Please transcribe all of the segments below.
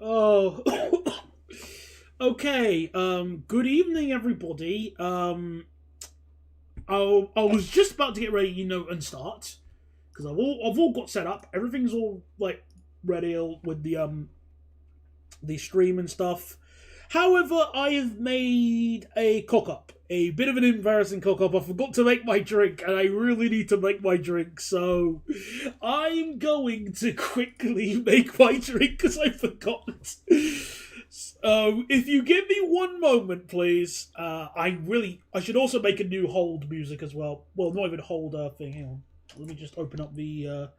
Oh, okay. Good evening, everybody. I was just about to get ready, and start because I've all got set up. Everything's all like ready with the stream and stuff. However, I have made a cock up, a bit of an embarrassing cock up. I forgot to make my drink, and I really need to make my drink, so I'm going to quickly make my drink because I forgot. So, if you give me one moment, please. I should also make a new hold music as well. Well, not even hold thing. Hang on. Let me just open up the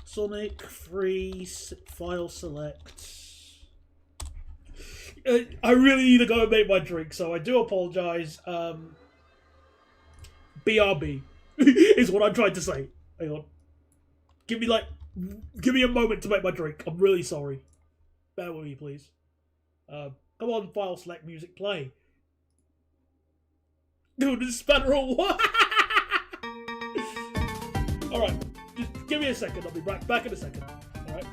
Sonic Free File Select. I really need to go and make my drink, so I do apologise. BRB is what I'm trying to say. Hang on. Give me a moment to make my drink. I'm really sorry. Bear with me, please. Come on, file select music, play. Dude, this spanner or what? Alright, just give me a second. I'll be back in a second. Alright.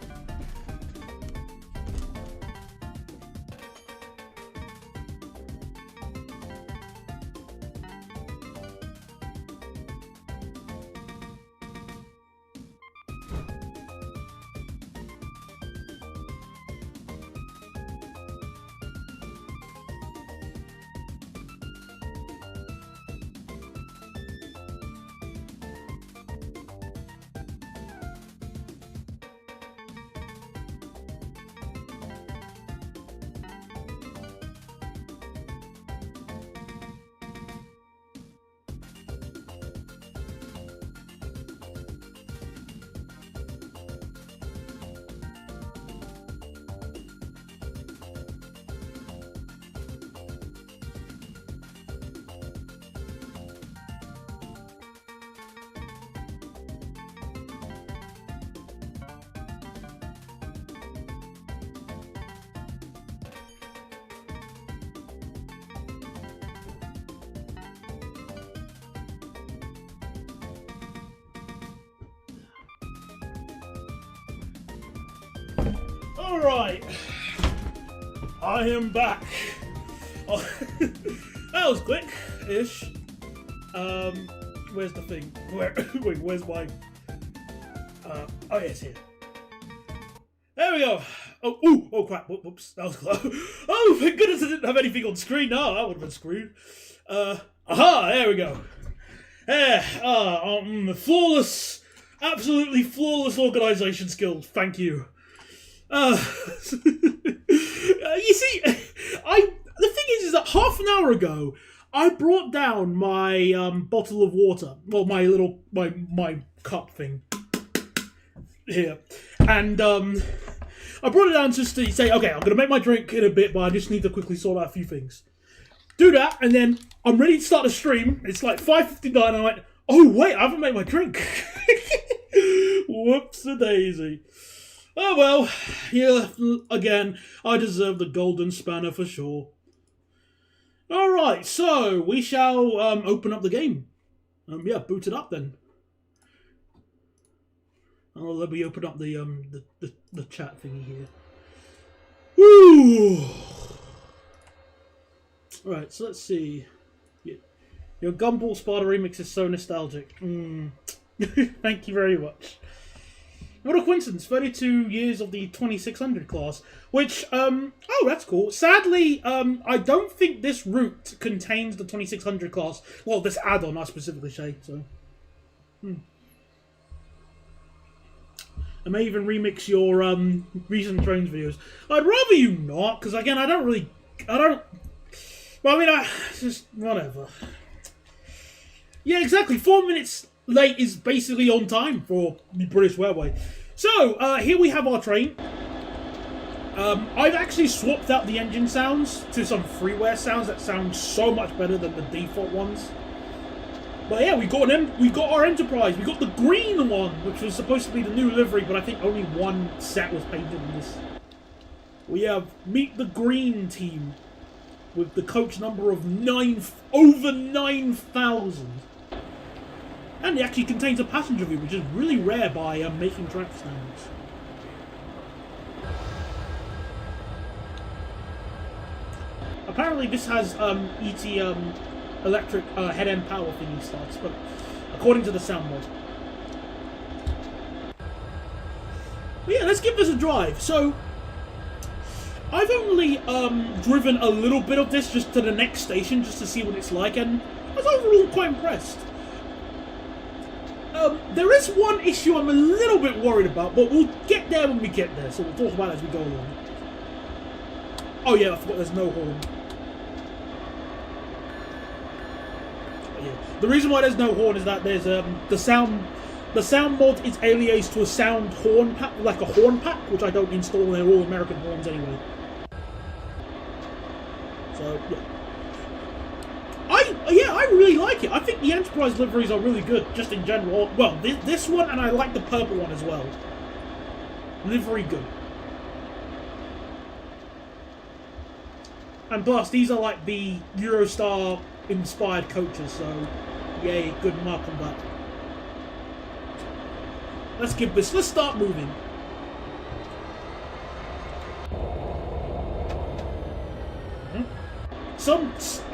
Alright, I am back. Oh, that was quick-ish. Where's the thing? Wait, where's my... oh, yeah, it's here. There we go. Oh crap, whoops, that was close. Oh, thank goodness I didn't have anything on screen. No, that would have been screwed. Aha, there we go. Flawless, absolutely flawless organisation skills, thank you. You see, the thing is that half an hour ago, I brought down my bottle of water, well, my cup thing here, and I brought it down just to say, okay, I'm gonna make my drink in a bit, but I just need to quickly sort out a few things. Do that, and then I'm ready to start the stream. It's like 5:59, and I went, oh wait, I haven't made my drink. Whoops-a-daisy. Oh well, yeah, again, I deserve the golden spanner for sure. Alright, so we shall open up the game. Yeah, boot it up then. Oh, let me open up the chat thingy here. Woo! Alright, so let's see. Your Gumball Sparta remix is so nostalgic. Thank you very much. What a coincidence, 32 years of the 2600 class, which, oh, that's cool. Sadly, I don't think this route contains the 2600 class. Well, this add-on, I specifically say, so. I may even remix your, recent trains videos. I'd rather you not, because again, well, I mean, just, whatever. Yeah, exactly, 4 minutes late is basically on time for the British Railway. So, here we have our train. I've actually swapped out the engine sounds to some freeware sounds that sound so much better than the default ones. But yeah, we got our Enterprise. We got the green one, which was supposed to be the new livery, but I think only one set was painted in this. We have Meet the Green Team with the coach number of over 9,000. And it actually contains a passenger view, which is really rare by making track standards. Apparently this has ET electric head end power thingy starts, but according to the sound mod. But yeah, let's give this a drive. So I've only driven a little bit of this just to the next station just to see what it's like, and I was overall quite impressed. There is one issue I'm a little bit worried about, but we'll get there when we get there, so we'll talk about it as we go along. Oh yeah, I forgot there's no horn. Yeah. The reason why there's no horn is that there's the sound mod is aliased to a sound horn pack, like a horn pack, which I don't install. They're all American horns anyway. So yeah. I really like it. I think the Enterprise liveries are really good, just in general. Well, this one, and I like the purple one as well. Livery good. And plus, these are like the Eurostar-inspired coaches, so yay, good mark on that. Let's start moving.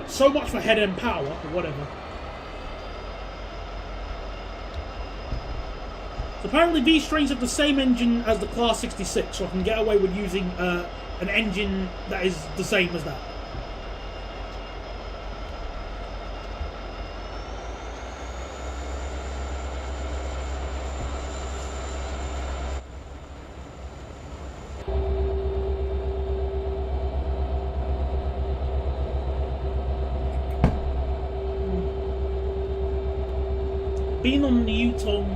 So much for head end power, or whatever. So apparently these trains have the same engine as the Class 66, so I can get away with using an engine that is the same as that. Being on the Yutong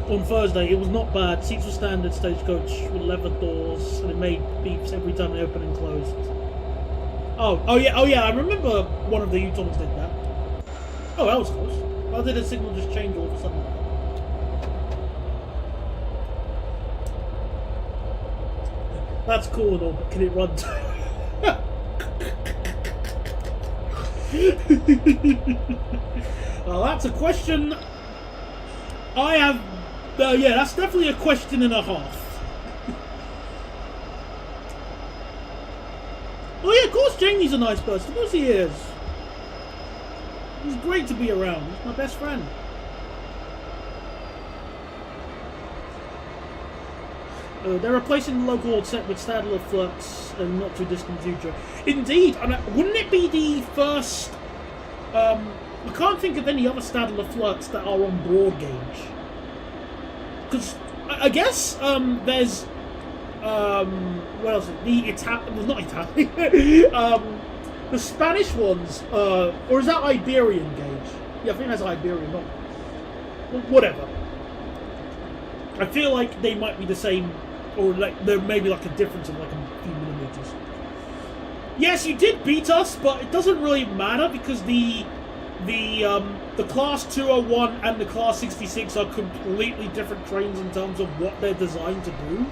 on Thursday, it was not bad. Seats were standard stagecoach with leather doors, and it made beeps every time they opened and closed. Oh yeah, I remember one of the Yutongs did that. Oh, that was close. How did the signal just change all of a sudden? That's cool and all, but can it run? Well, that's a question I have... yeah, that's definitely a question and a half. Oh yeah, of course Jamie's a nice person. Of course he is. He's great to be around. He's my best friend. They're replacing the local set with Stadler flirts in the not too distant future. Indeed, I mean, wouldn't it be the first... I can't think of any other Stadler flirts that are on broad gauge. Because I guess there's what else? The Italian, well, not Italian. The Spanish ones, or is that Iberian gauge? Yeah, I think that's Iberian. Not whatever. I feel like they might be the same, or like there may be like a difference of like a few millimeters. Yes, you did beat us, but it doesn't really matter because the Class 201 and the Class 66 are completely different trains in terms of what they're designed to do.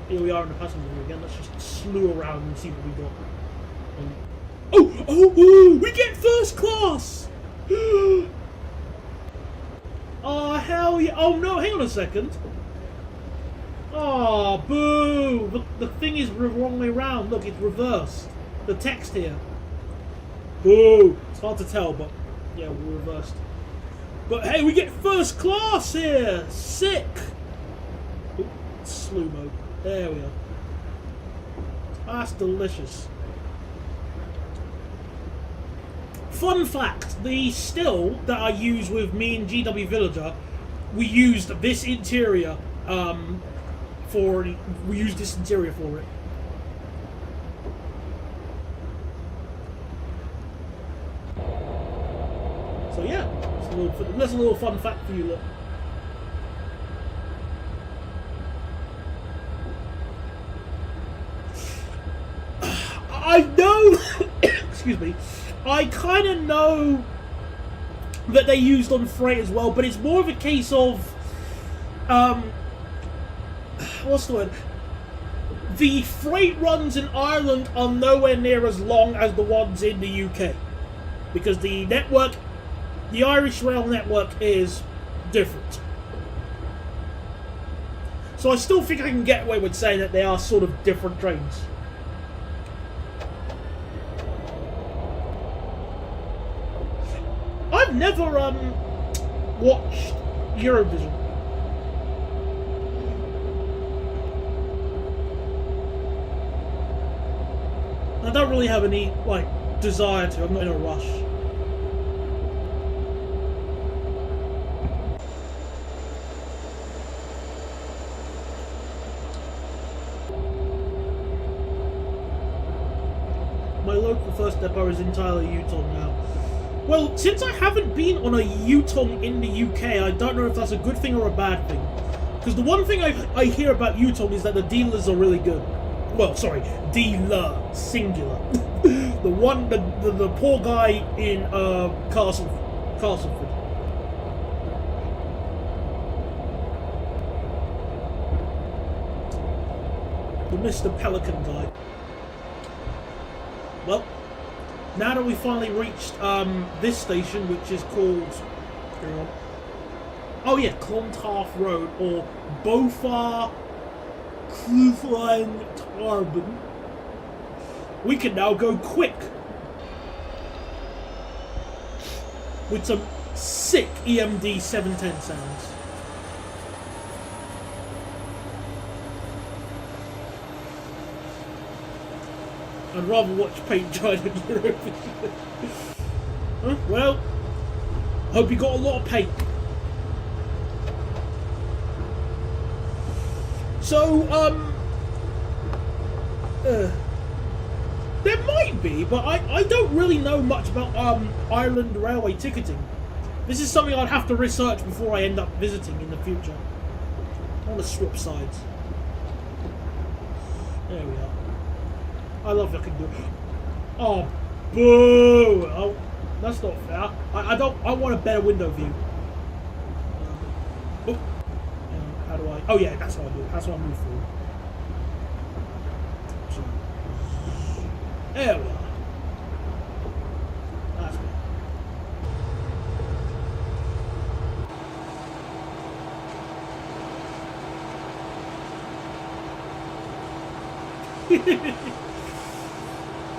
Here we are in the passenger again. Let's just slew around and see what we got. Oh! We get first class! Oh, hell yeah. Oh, no, hang on a second. Oh, boo! The thing is the wrong way around. Look, it's reversed. The text here. Boo! It's hard to tell, but yeah, we're reversed. But hey, we get first class here! Sick! Ooh, slew mode. There we are. That's delicious. Fun fact, the still that I use with me and GW Villager, we used this interior for it. So yeah, that's a little fun fact for you lot. I know, excuse me, I kind of know that they used on freight as well, but it's more of a case of, what's the word? The freight runs in Ireland are nowhere near as long as the ones in the UK. Because the network, the Irish rail network is different. So I still think I can get away with saying that they are sort of different trains. I've never watched Eurovision. I don't really have any like desire to. I'm not in a rush. My local first depot is entirely Yutong now. Well, since I haven't been on a Yutong in the UK, I don't know if that's a good thing or a bad thing. Because the one thing I hear about Yutong is that the dealers are really good. Well, sorry, dealer, singular. the poor guy in Castleford. The Mr. Pelican guy. Well, now that we finally reached this station, which is called, oh yeah, Clontarf Road, or Beaufort Clouvline Tarban, we can now go quick with some sick EMD 710 sounds. I'd rather watch paint dry than Eurovision. Huh? Well, hope you got a lot of paint. So, there might be, but I don't really know much about Ireland railway ticketing. This is something I'd have to research before I end up visiting in the future. I want to swap sides. There we are. I love I can do it. Oh, boo! Oh, that's not fair. I want a better window view. Oh, how do I? Oh yeah, that's how I do it. That's how I move forward. So, there we are. That's good.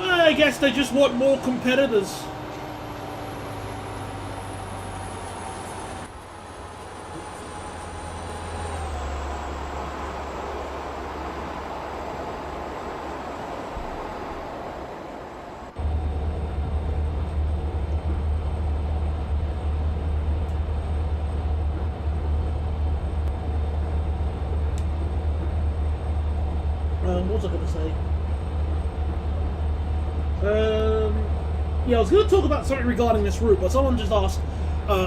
I guess they just want more competitors. What was I going to say? Yeah, I was going to talk about something regarding this route, but someone just asked.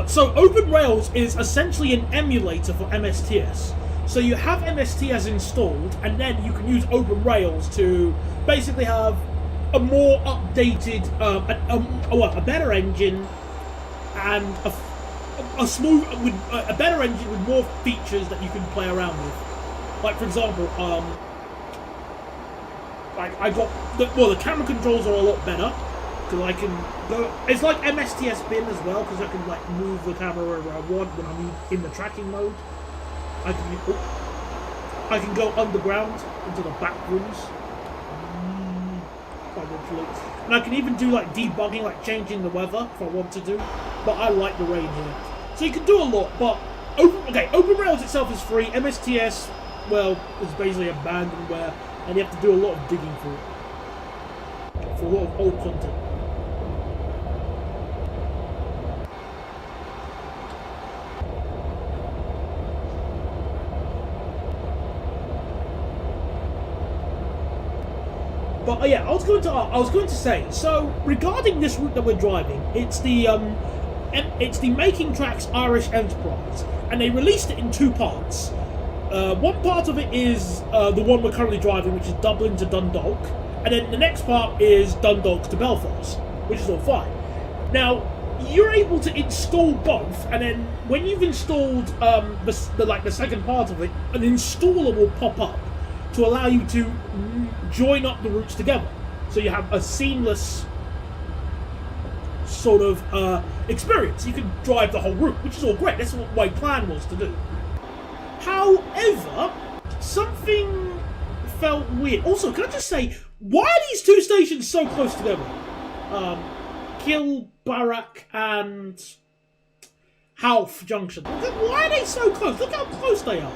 So Open Rails is essentially an emulator for MSTS. So you have MSTS installed, and then you can use Open Rails to basically have a more updated, a better engine, and a better engine with more features that you can play around with. Like for example, I got the camera controls are a lot better because I can go. It's like MSTS bin as well because I can like move the camera wherever I want when I'm in the tracking mode. I can go underground into the back rooms, and I can even do like debugging, like changing the weather if I want to do. But I like the range here, so you can do a lot. But Open Rails itself is free. MSTS, well, is basically abandonware. And you have to do a lot of digging for a lot of old content. But yeah, I was going to say. So regarding this route that we're driving, it's the Making Tracks Irish Enterprise, and they released it in two parts. One part of it is the one we're currently driving, which is Dublin to Dundalk, and then the next part is Dundalk to Belfast, which is all fine. Now, you're able to install both, and then when you've installed the second part of it, an installer will pop up to allow you to join up the routes together, so you have a seamless sort of experience. You can drive the whole route, which is all great. That's what my plan was to do. However, something felt weird. Also, can I just say, why are these two stations so close together? Kilbarrack and Half Junction. Why are they so close? Look how close they are.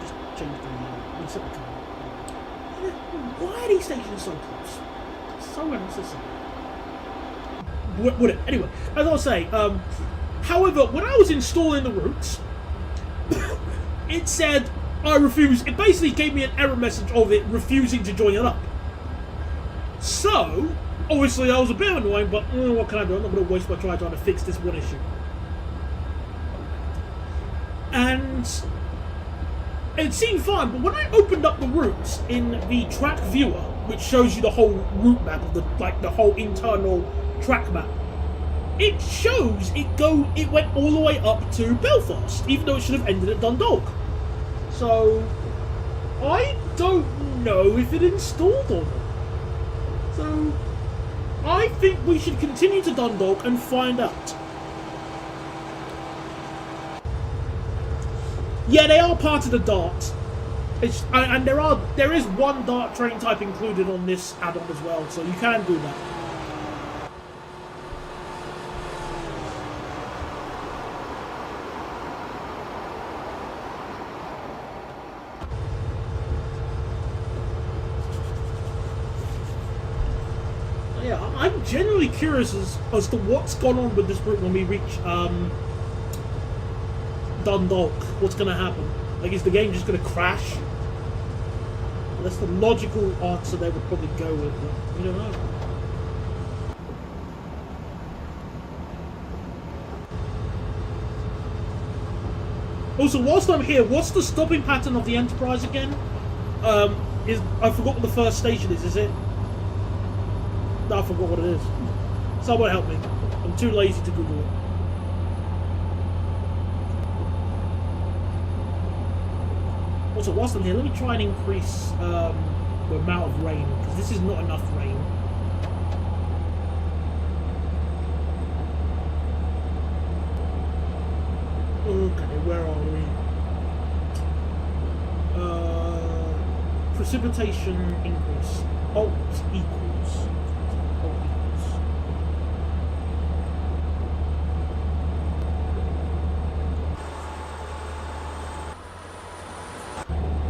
Just change the reset the camera. Why are these stations so close? So unnecessary. Would it? Anyway, as I was saying, however, when I was installing the routes, it said I refuse. It basically gave me an error message of it refusing to join it up. So, obviously, I was a bit annoying, but what can I do? I'm not going to waste my time trying to fix this one issue. And it seemed fine, but when I opened up the routes in the track viewer, which shows you the whole route map of the whole internal track map, it shows it went all the way up to Belfast, even though it should have ended at Dundalk. So I don't know if it installed or not. So I think we should continue to Dundalk and find out. Yeah, they are part of the Dart. And there is one Dart train type included on this add-on as well, so you can do that. Yeah, I'm genuinely curious as to what's gone on with this route when we reach Dundalk. What's going to happen? Like, is the game just going to crash? That's the logical answer they would probably go with, but we don't know. Also, whilst I'm here, what's the stopping pattern of the Enterprise again? I forgot what the first station is it? No, I forgot what it is. Someone help me. I'm too lazy to Google it. Also, whilst I'm here, let me try and increase the amount of rain, because this is not enough rain. Okay, where are we? Precipitation increase. Alt equals.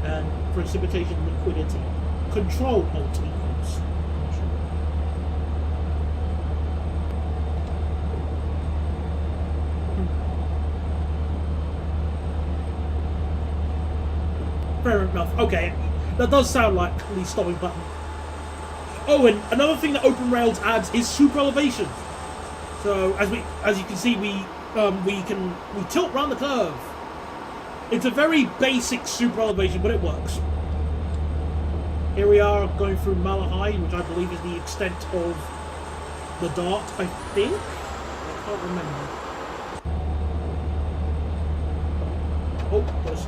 And precipitation liquidity. Control alt equals. Fair enough. Okay, that does sound like the stopping button. Oh, and another thing that Open Rails adds is super elevation. So as you can see, we tilt round the curve. It's a very basic super elevation, but it works. Here we are going through Malahide, which I believe is the extent of the Dart, I think? I can't remember. Oh, there's...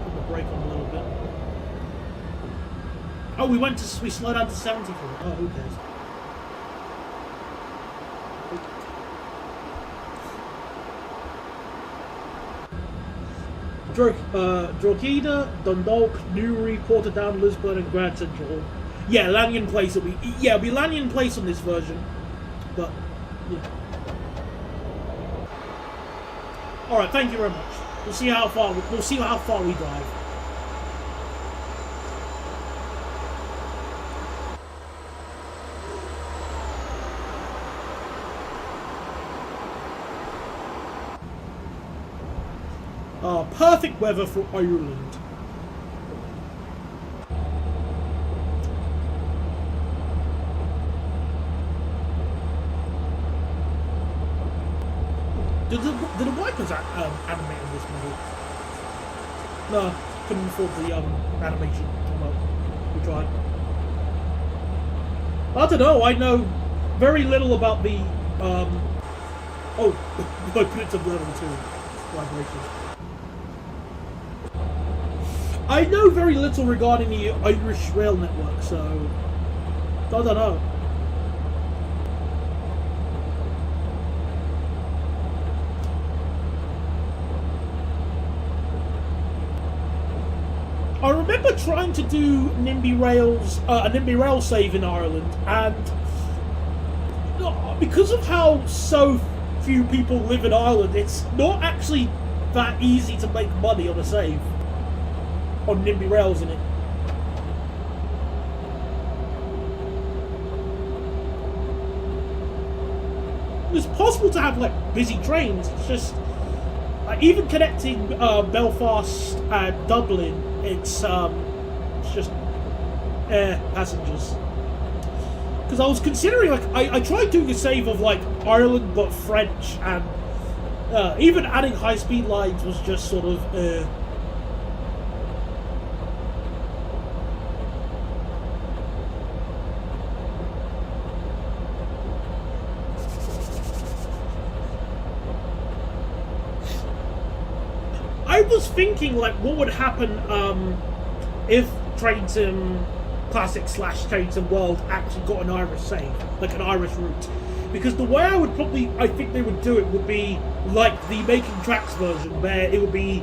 Put the brake on a little bit. Oh, we slowed down to 70 for it. Oh, who cares? Drogheda, Dundalk, Newry, Portadown, Lisburn, and Grand Central. Yeah, Lanyon Place will be. Yeah, it'll be Lanyon Place on this version, but yeah. All right, thank you very much. We'll see how far we drive. Perfect weather for Ireland. Did the wipers animate in this model? No, couldn't afford the animation. Well, we tried. I don't know. I know very little about the. Oh, I put it to level 2 vibrations. I know very little regarding the Irish rail network, so I don't know. I remember trying to do a NIMBY Rail save in Ireland, and because of how so few people live in Ireland, it's not actually that easy to make money on a save on NIMBY Rails in it. It's possible to have like busy trains. It's just even connecting Belfast and Dublin. It's just passengers. Because I was considering like I tried doing a save of like Ireland but French, and even adding high speed lines was just sort of. I was thinking, like, what would happen if Train Sim Classic / Train Sim World actually got an Irish save, like an Irish route. Because the way I think they would do it would be like the Making Tracks version, where it would be,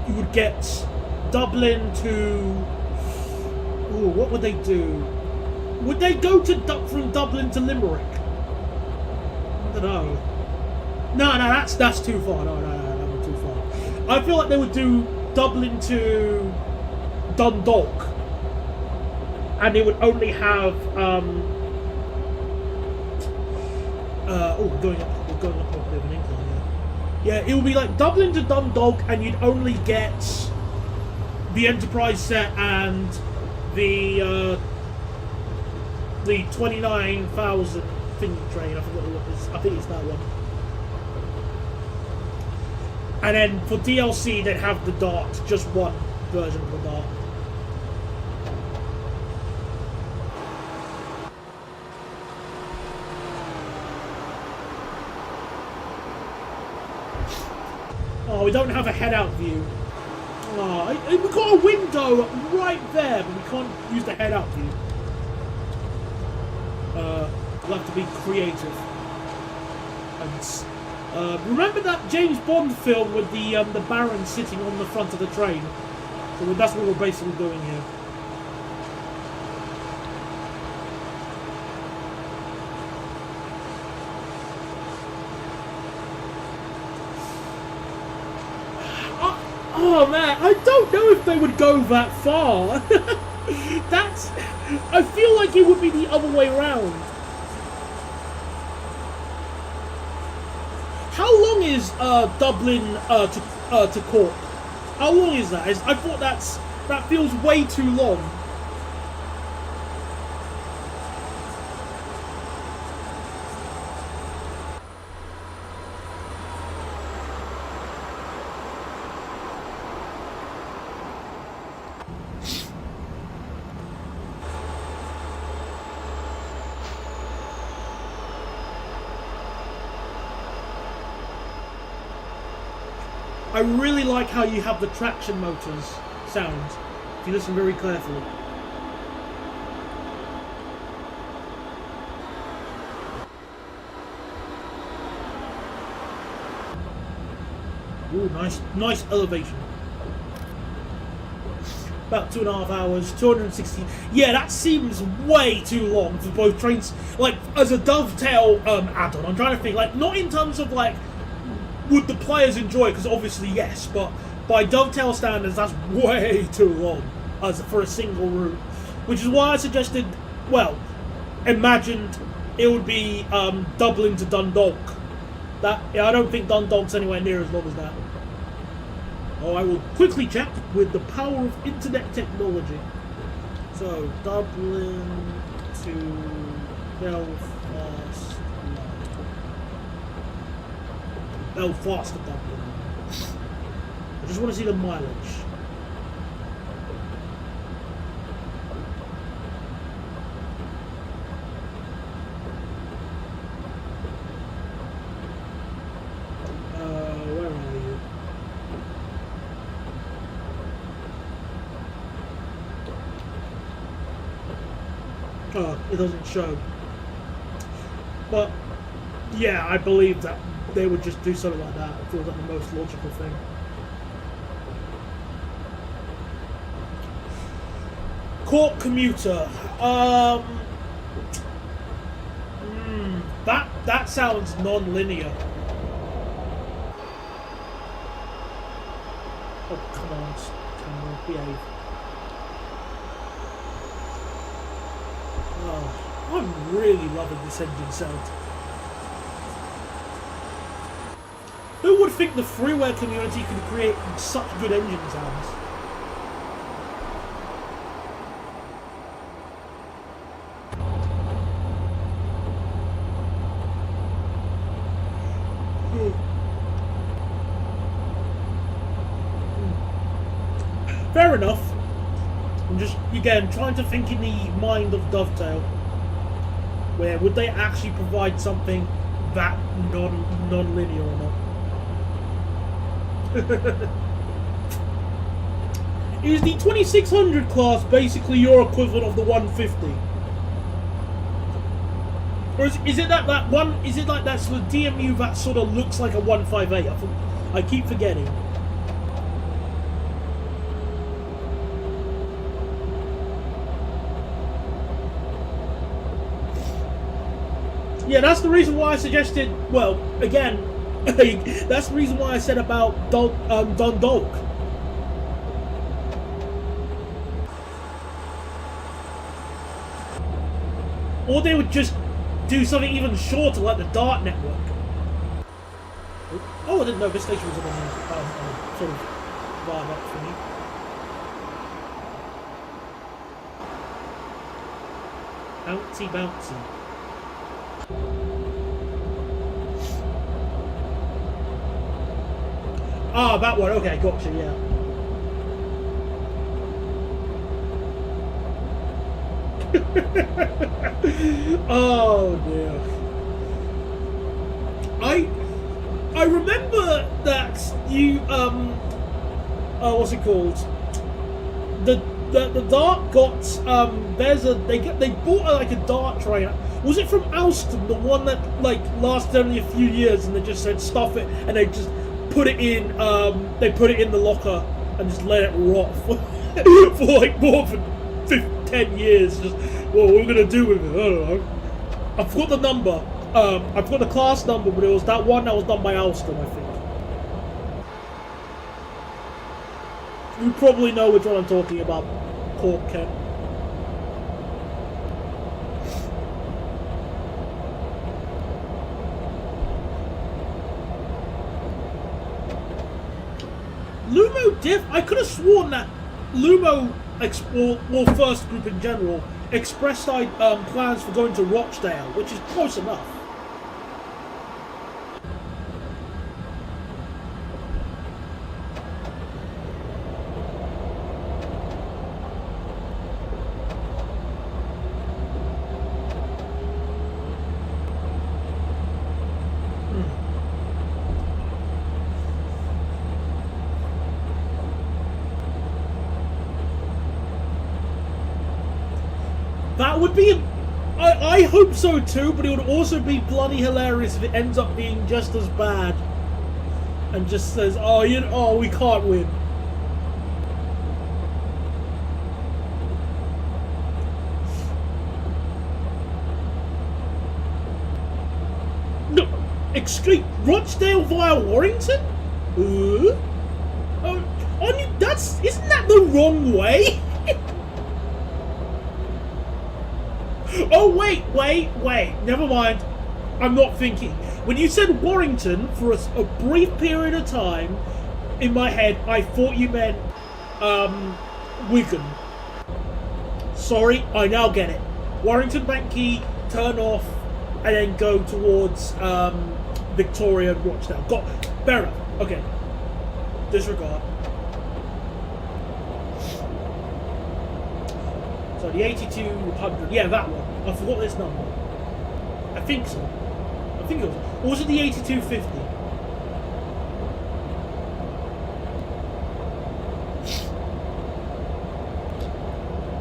you would get Dublin to... Ooh, what would they do? Would they go to from Dublin to Limerick? I don't know. No, that's too far. No, that would be too far. I feel like they would do Dublin to Dundalk, and it would only have we're going up a bit of an incline here. Yeah, it would be like Dublin to Dundalk, and you'd only get the Enterprise set and the 29,000 thingy train. I forgot what it is. I think it's that one. And then for DLC, they'd have the Dart, just one version of the Dart. Oh, we don't have a head-out view. Oh, we've got a window right there, but we can't use the head-out view. We'll have to be creative. And remember that James Bond film with the Baron sitting on the front of the train? So that's what we're basically doing here. Oh man, I don't know if they would go that far. I feel like it would be the other way around. How long is Dublin to Cork? How long is that? I thought that feels way too long. I really like how you have the traction motors sound, if you listen very carefully. Ooh, nice elevation. About 2.5 hours, 260. Yeah, that seems way too long for both trains. Like, as a dovetail add-on, I'm trying to think, like, not in terms of, like, would the players enjoy it? Because obviously yes, but by dovetail standards, that's way too long as for a single route. Which is why I suggested, well, imagined it would be Dublin to Dundalk. I don't think Dundalk's anywhere near as long as that. Oh, I will quickly check with the power of internet technology. So Dublin to Belfast. Belfast to Dublin. I just want to see the mileage. Where are you? Oh, it doesn't show. But yeah, I believe that they would just do something like that. It feels like the most logical thing. Cork commuter. That sounds non-linear. Oh, come on, camera, behave. Oh, I'm really loving this engine sound. Who would think the freeware community could create such good engine sounds? Fair enough. I'm just, again, trying to think in the mind of Dovetail. Where would they actually provide something that non-linear or not? Is the 2600 class basically your equivalent of the 150? Or is it that one? Is it like that sort of DMU that sort of looks like a 158? I keep forgetting. Yeah, that's the reason why I suggested. Well, again, that's the reason why I said about Dundalk. Or they would just do something even shorter, like the Dart network. Oh, I didn't know this station was on sort of vibe up for me. Bouncy, bouncy. Ah, that one. Okay, gotcha. Yeah. Oh dear. I remember that you what's it called? The Dart got they bought like a Dart train. Was it from Alstom, the one that like lasted only a few years, and they just said stuff it, and they just put it in the locker and just let it rot for like more than 10 years. Just, what we're gonna do with it? I don't know. I forgot the number. I forgot the class number, but it was that one that was done by Alstom, I think. You probably know which one I'm talking about, Cork Kent. Lumo diff. I could have sworn that Lumo, or First Group in general, expressed plans for going to Rochdale, which is close enough. That would be... I hope so too, but it would also be bloody hilarious if it ends up being just as bad. And just says, oh, we can't win. No, excuse, Rochdale via Warrington? Isn't that the wrong way? Oh, wait, never mind. I'm not thinking. When you said Warrington, for a brief period of time, in my head, I thought you meant, Wigan. Sorry, I now get it. Warrington Bank Quay, turn off, and then go towards, Victoria and Rochdale. Fair enough. Okay. Disregard. So the 8200, yeah, that one. I forgot this number. I think so. I think it was. Or was it the 8250?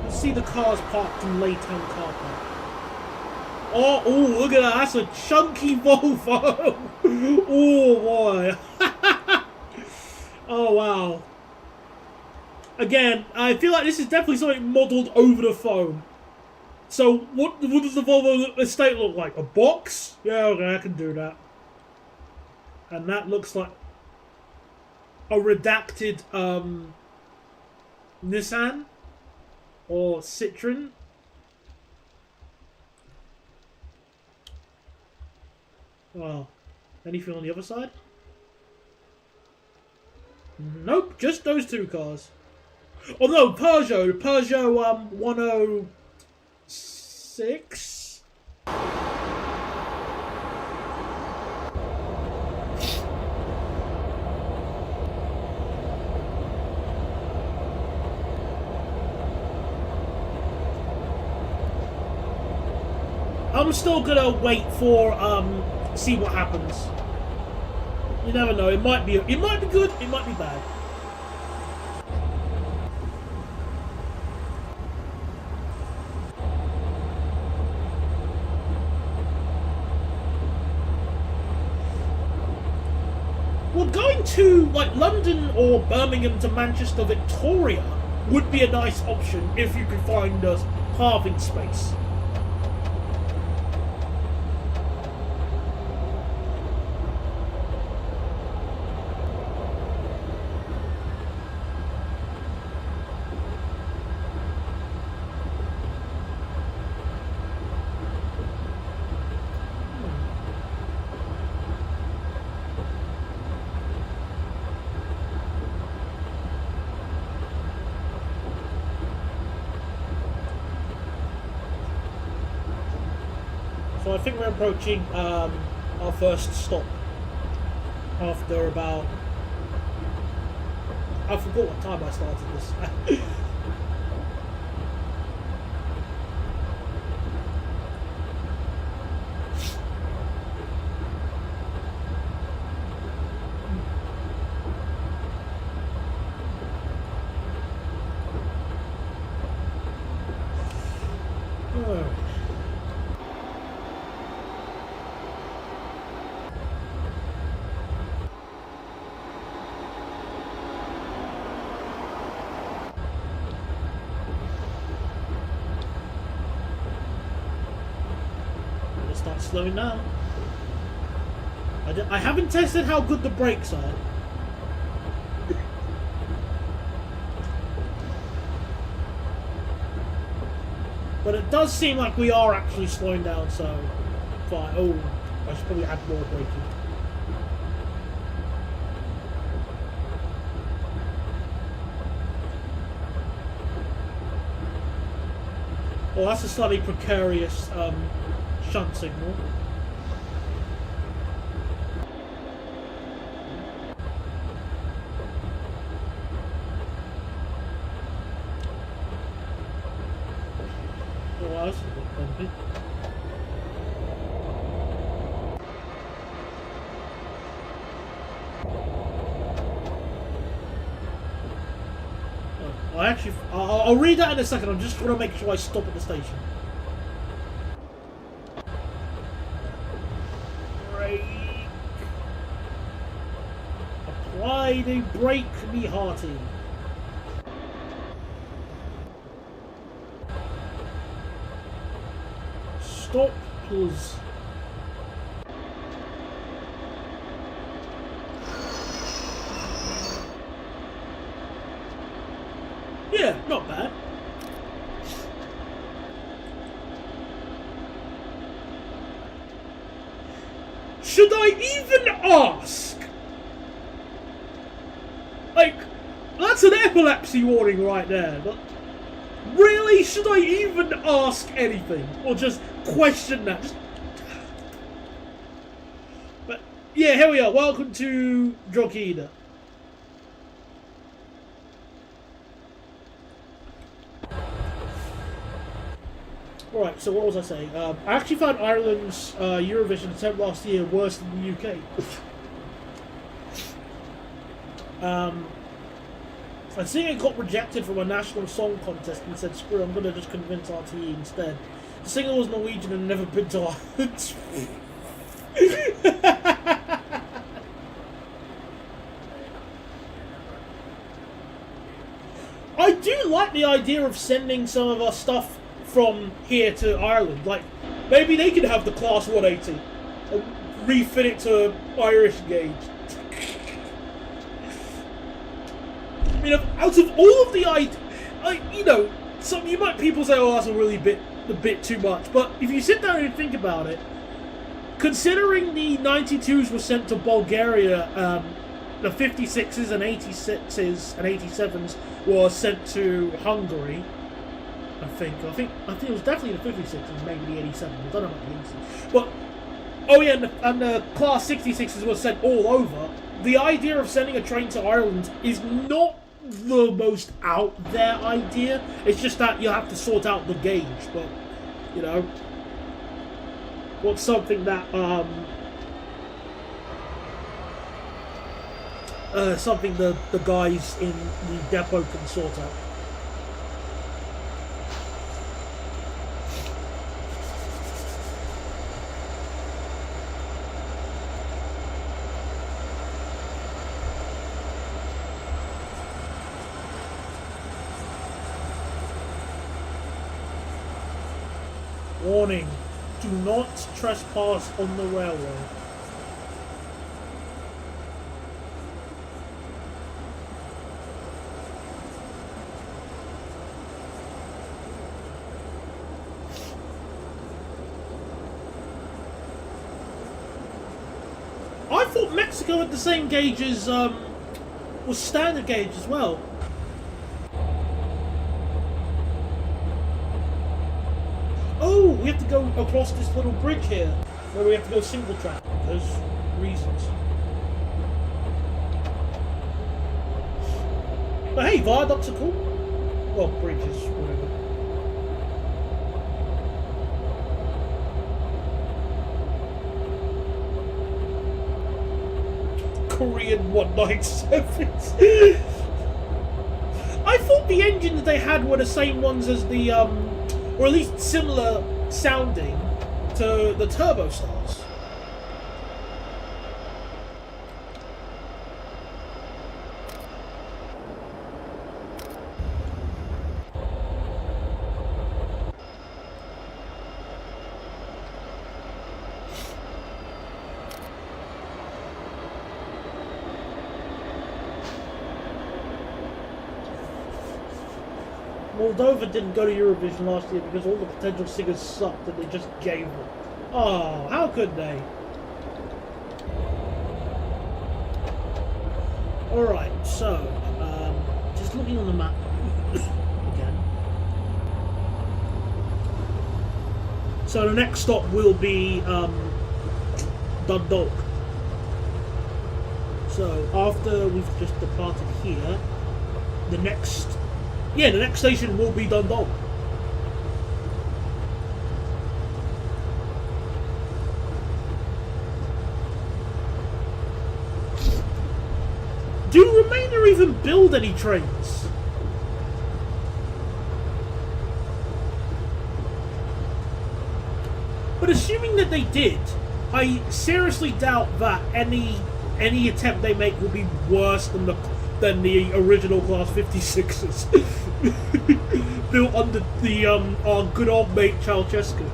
Let's see the cars parked in Laytown car park. Oh, look at that. That's a chunky Volvo. Oh, boy. Oh, wow. Again, I feel like this is definitely something modelled over the phone. So, what does the Volvo estate look like? A box? Yeah, okay, I can do that. And that looks like a redacted Nissan or Citroen. Well, anything on the other side? Nope, just those two cars. Oh no, Peugeot 106. I'm still gonna wait for see what happens. You never know. It might be good. It might be bad. Well, going to like London or Birmingham to Manchester Victoria would be a nice option if you could find a halving space. So I think we're approaching our first stop after about... I forgot what time I started this. Start slowing down. I haven't tested how good the brakes are. But it does seem like we are actually slowing down, so fine. Oh, I should probably add more braking. Well, that's a slightly precarious shunt signal. Oh, that's a bit bumpy. I'll read that in a second. I'm just going to make sure I stop at the station. Apply the brake, me hearty. Stop, please. Yeah, not bad. Should I even ask? Like, that's an epilepsy warning right there. But really, should I even ask anything? Or just question that? But, yeah, here we are. Welcome to Drogheda. Alright, so what was I saying? I actually found Ireland's Eurovision attempt last year worse than the UK. I think it got rejected from a national song contest and said, screw, I'm going to just convince RTE instead. The singer was Norwegian and never been to Ireland. like the idea of sending some of our stuff from here to Ireland. Like, maybe they could have the Class 180 and refit it to Irish gauge. I mean, out of all of the people say, "Oh, that's a bit too much." But if you sit down and think about it, considering the 92s were sent to Bulgaria, the 56s and 86s and 87s were sent to Hungary. I think it was definitely the 56s, maybe the 87s. I don't know about the 86s. But and the Class 66s were sent all over. The idea of sending a train to Ireland is not the most out there idea. It's just that you have to sort out the gauge. But what's something that something the guys in the depot can sort out. Warning, do not trespass on the railway. I thought Mexico had the same gauge as, was standard gauge as well. Oh, we have to go across this little bridge here, where we have to go single track, because reasons. But hey, viaducts are cool. Well, bridges, whatever. Korean 197s. I thought the engine that they had were the same ones as the, or at least similar sounding to the Turbo Stars. Moldova didn't go to Eurovision last year because all the potential singers sucked and they just gave them. Oh, how could they? Alright, so, just looking on the map again. So the next stop will be Dundalk. So after we've just departed here, the next station will be Dundalk. Do Romania even build any trains? But assuming that they did, I seriously doubt that any attempt they make will be worse than the original Class 56s built under the our good old mate Ceausescu.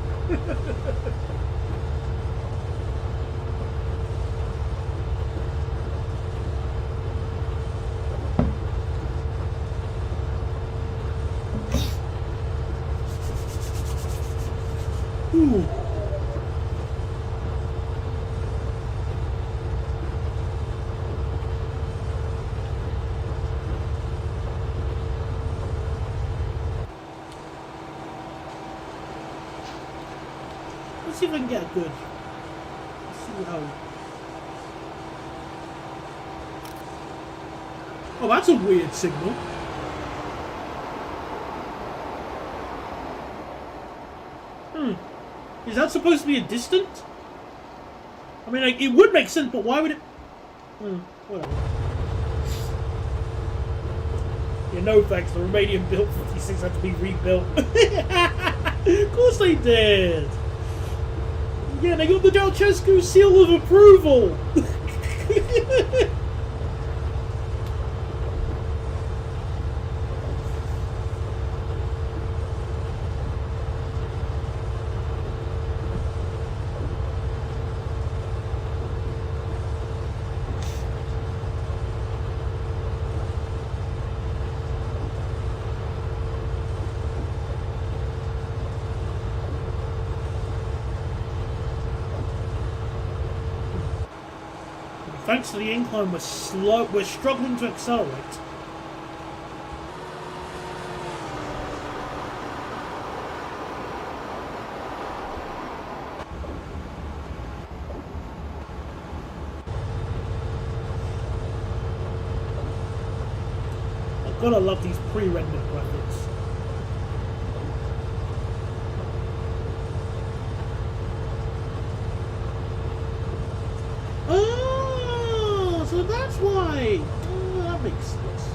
Ooh. Let's see if I can get a good. Let's see how. Oh, that's a weird signal. Is that supposed to be a distant? I mean, like, it would make sense, but why would it? Whatever. Yeah, no thanks. The Romanian built 56 had to be rebuilt. Of course they did. Yeah, they got the Ceausescu seal of approval. Thanks to the incline, we're slow. We're struggling to accelerate. I've gotta love these pre-rendered graphics. Oh, so that's why. Oh, that makes sense.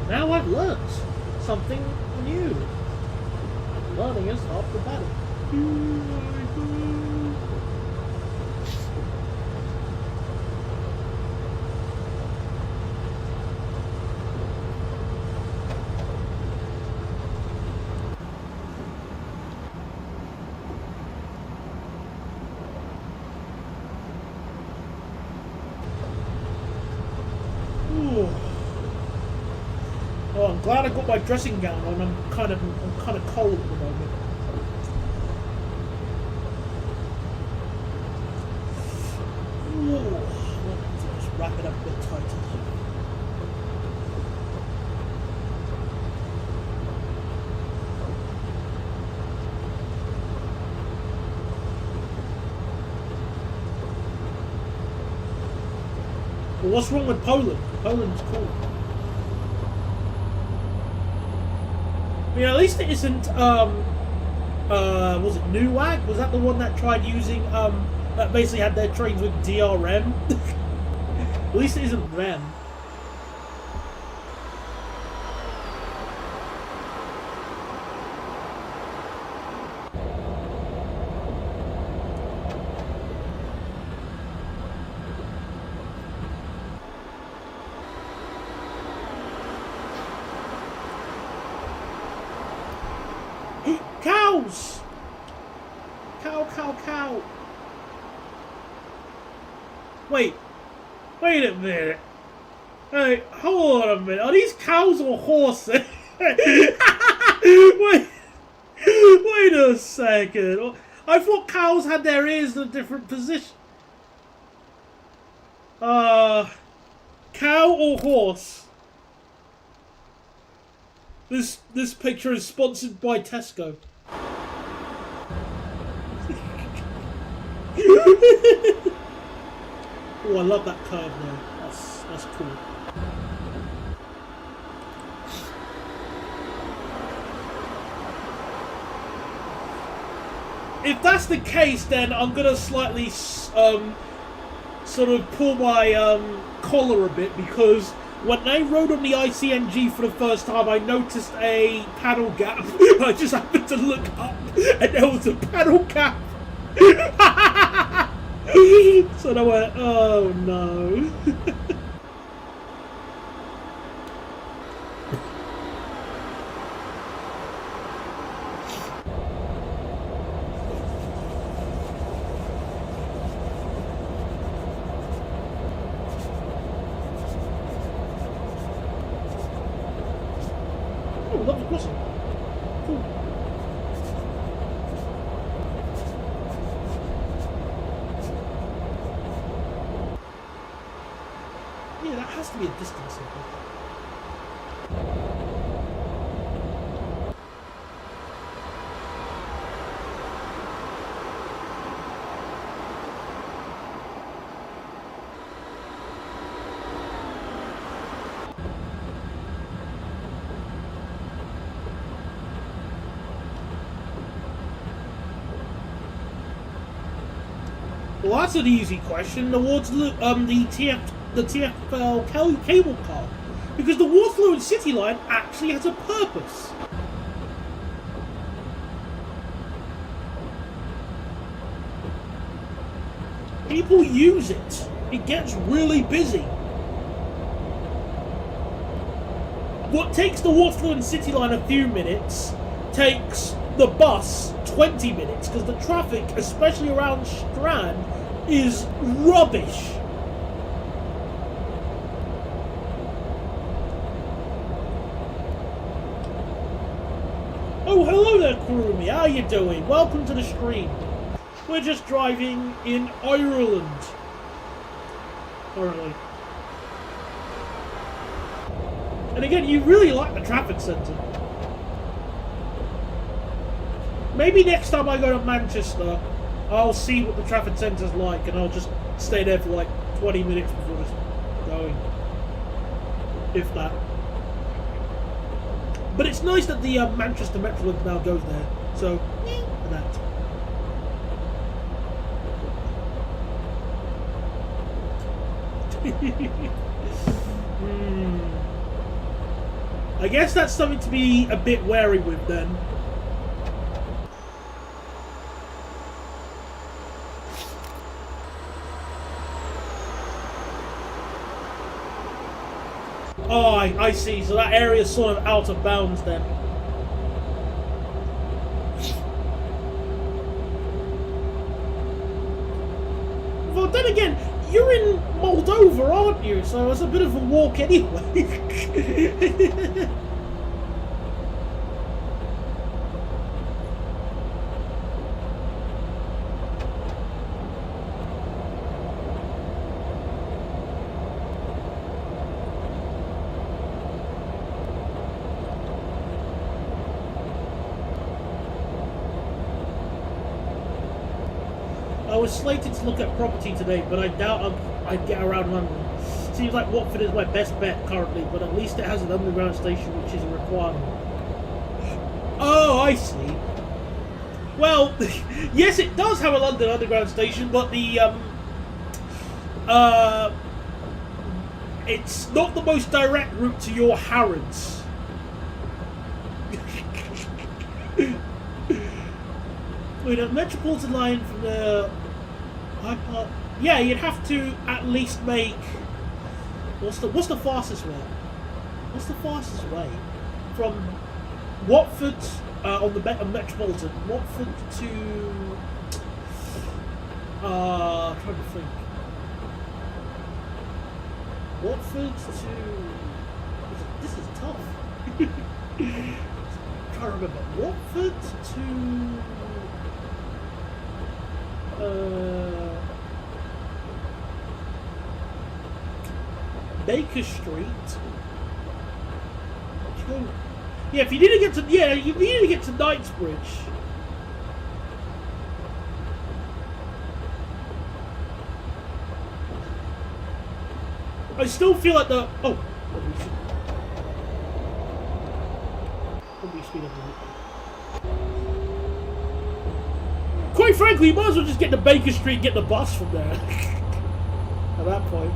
Now I've learned something new. Learning is half the battle. Oh, I'm glad I got my dressing gown on. I'm kind of cold at the moment. Ooh, let's wrap it up a bit tighter. Well, what's wrong with Poland? Poland's cool. I mean, at least it isn't, was it Newag? Was that the one that tried using, that basically had their trains with DRM? At least it isn't them. Cows! Cow. Wait a minute. Hey, hold on a minute. Are these cows or horses? wait a second. I thought cows had their ears in a different position. Cow or horse? This picture is sponsored by Tesco. Oh, I love that curve there. That's cool. If that's the case, then I'm gonna slightly sort of pull my collar a bit, because when I rode on the ICNG for the first time, I noticed a paddle gap. I just happened to look up, and there was a paddle gap. So I went, oh no. Oh, lovely crossing. Cool. Yeah, that has to be a distance. Well, that's an easy question. Towards the TfL cable car, because the Waterloo and City line actually has a purpose. People use it. It gets really busy. What takes the Waterloo and City line a few minutes takes the bus 20 minutes, because the traffic, especially around Strand, is rubbish. Oh, hello there, Kurumi. How you doing? Welcome to the stream. We're just driving in Ireland. currently. And again, you really like the traffic centre. Maybe next time I go to Manchester, I'll see what the traffic centre's like, and I'll just stay there for like 20 minutes before just going. If that. But it's nice that the Manchester Metrolink now goes there. So, for that. I guess that's something to be a bit wary with then. Oh, I see. So that area's sort of out of bounds then. Well, then again, you're in Moldova, aren't you? So it's a bit of a walk anyway. I was slated to look at property today, but I doubt I'd get around London. Seems like Watford is my best bet currently, but at least it has an underground station, which is a requirement. Oh, I see. Well, yes, it does have a London underground station, but the it's not the most direct route to your Harrods. Wait, a Metropolitan line from the Hyde Park. Yeah, you'd have to at least make. What's the fastest way? What's the fastest way from Watford on the Metropolitan? Watford to. I'm trying to think. Watford to. This is tough. I'm trying to remember. Watford to. Baker Street. Yeah, if you need to get to you need to get to Knightsbridge. I still feel like the probably speed up a bit. Quite frankly, you might as well just get to Baker Street and get the bus from there. At that point.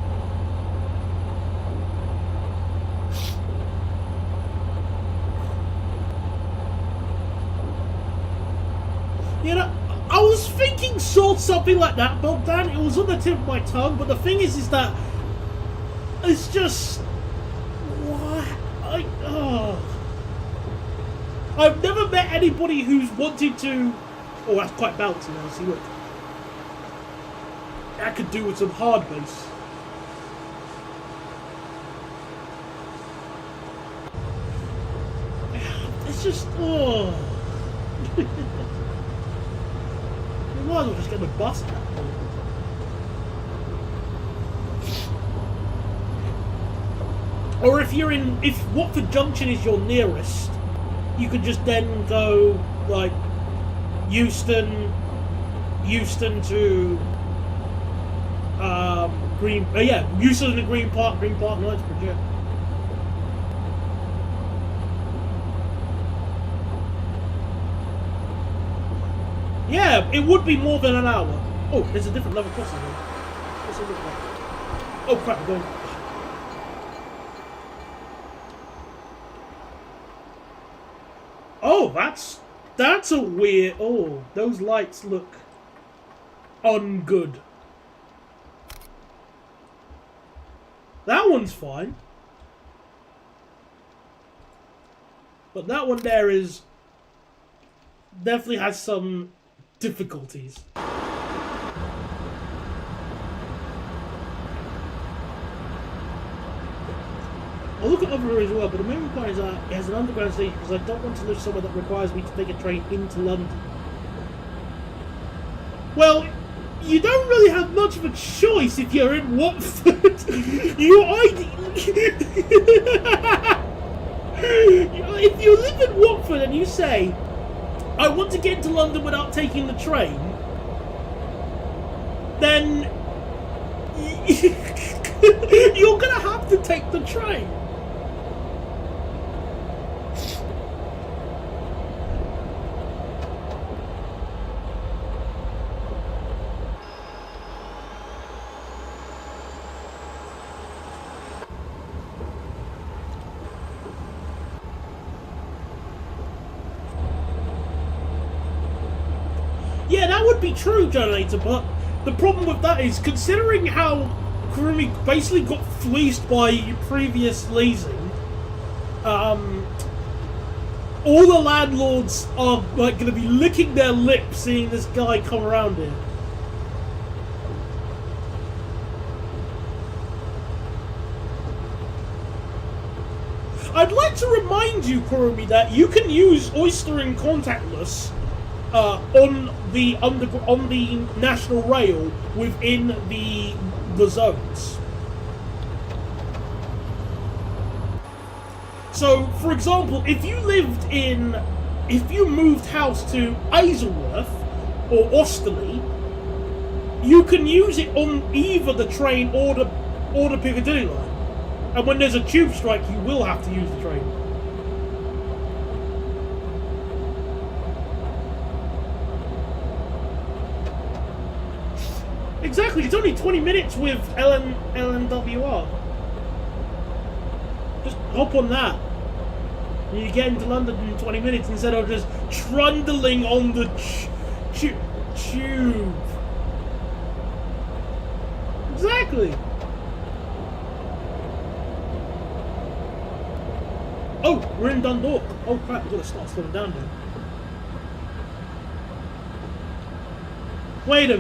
You know, I was thinking something like that, Bogdan. It was on the tip of my tongue, but the thing is that it's just what I've never met anybody who's wanted to. Oh, that's quite bouncy now. See, look. That could do with some hard bass. It's just, oh. We might as well just get the bus back. Or if Watford Junction is your nearest, you could just then go, like, Euston to Euston to Green Park, Knightsbridge, yeah. Yeah, it would be more than an hour. Oh, there's a different level crossing here. What's it look like? Oh crap, I'm going. Oh, that's a weird. Oh, those lights look ungood. That one's fine, but that one there is definitely has some difficulties. I'll look at other areas as well, but the main point is that it has an underground station because I don't want to live somewhere that requires me to take a train into London. Well, you don't really have much of a choice if you're in Watford. If you live in Watford and you say, I want to get to London without taking the train, then you're gonna have to take the train. Yeah, that would be true, Generator, but the problem with that is, considering how Kurumi basically got fleeced by previous leasing, all the landlords are like going to be licking their lips seeing this guy come around here. I'd like to remind you, Kurumi, that you can use Oystering contactless on the national rail within the zones. So, for example, if you moved house to Isleworth or Osterley, you can use it on either the train or the Piccadilly line. And when there's a tube strike, you will have to use the train. Exactly, it's only 20 minutes with LNWR. Just hop on that. And you get into London in 20 minutes instead of just trundling on the tube. Exactly. Oh, we're in Dundalk. Oh crap, we've got to start slowing down now. Wait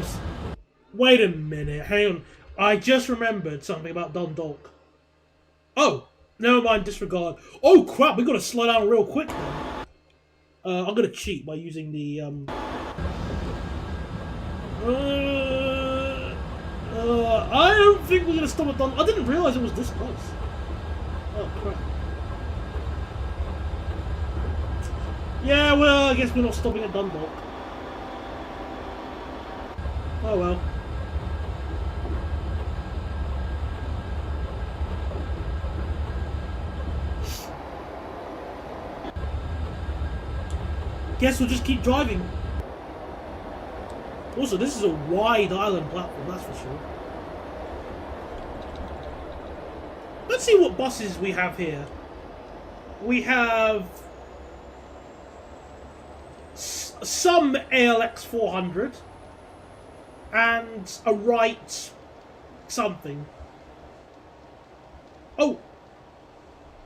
a minute, hang on. I just remembered something about Dundalk. Oh, never mind, disregard. Oh crap, we got to slow down real quick then. I'm going to cheat by using the I don't think we're going to stop at Dundalk. I didn't realise it was this close. Oh crap. Yeah, well, I guess we're not stopping at Dundalk. Oh well. Guess we'll just keep driving. Also, this is a wide island platform, that's for sure. Let's see what buses we have here. We have some ALX 400 and a right something.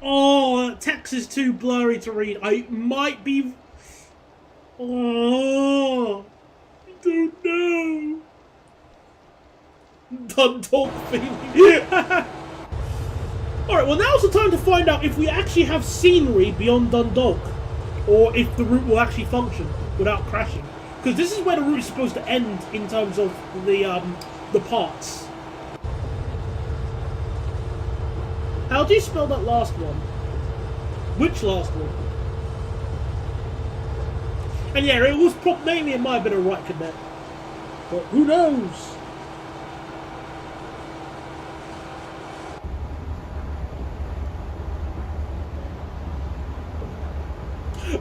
Oh, text is too blurry to read. I might be. Oh, I don't know. Dundalk feeling. Alright, well now's the time to find out if we actually have scenery beyond Dundalk, or if the route will actually function without crashing. Because this is where the route is supposed to end in terms of the parts. How do you spell that last one? Which last one? And yeah, it was maybe it might have been a right connect, but who knows?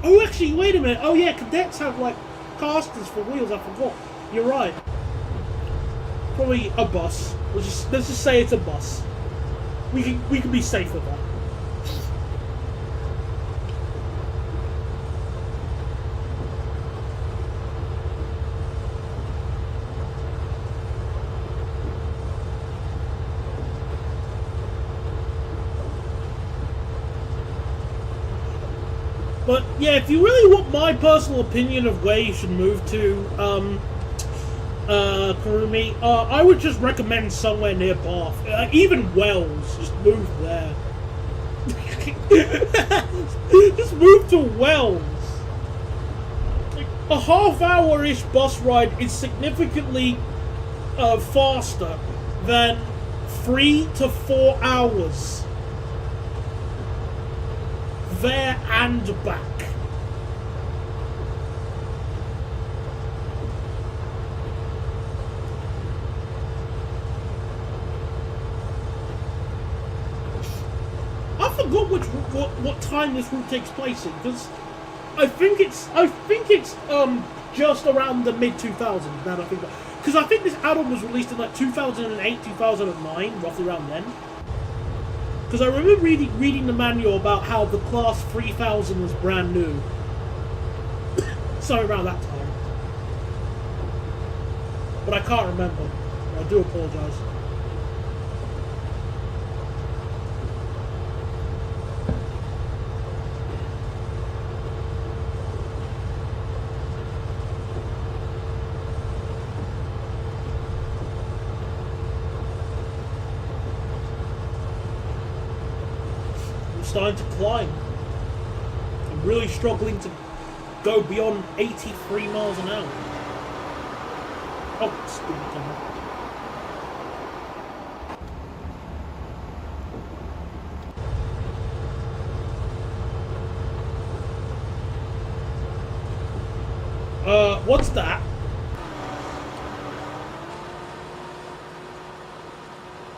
Oh, actually, wait a minute. Oh yeah, cadets have like casters for wheels. I forgot. You're right. Probably a bus. Let's just say it's a bus. We can be safe with that. But yeah, if you really want my personal opinion of where you should move to, Kurumi, I would just recommend somewhere near Bath. Even Wells, just move there. Just move to Wells. Like, a half-hour-ish bus ride is significantly faster than 3 to 4 hours there and back. I forgot what time this route takes place in, because I think it's just around the mid 2000s. Now that I think, because I think this add-on was released in like 2008, 2009, roughly around then. Because I remember reading the manual about how the class 3000 was brand new, something around that time. But I can't remember. I do apologise. Starting to climb. I'm really struggling to go beyond 83 miles an hour. Oh, speed camera. What's that?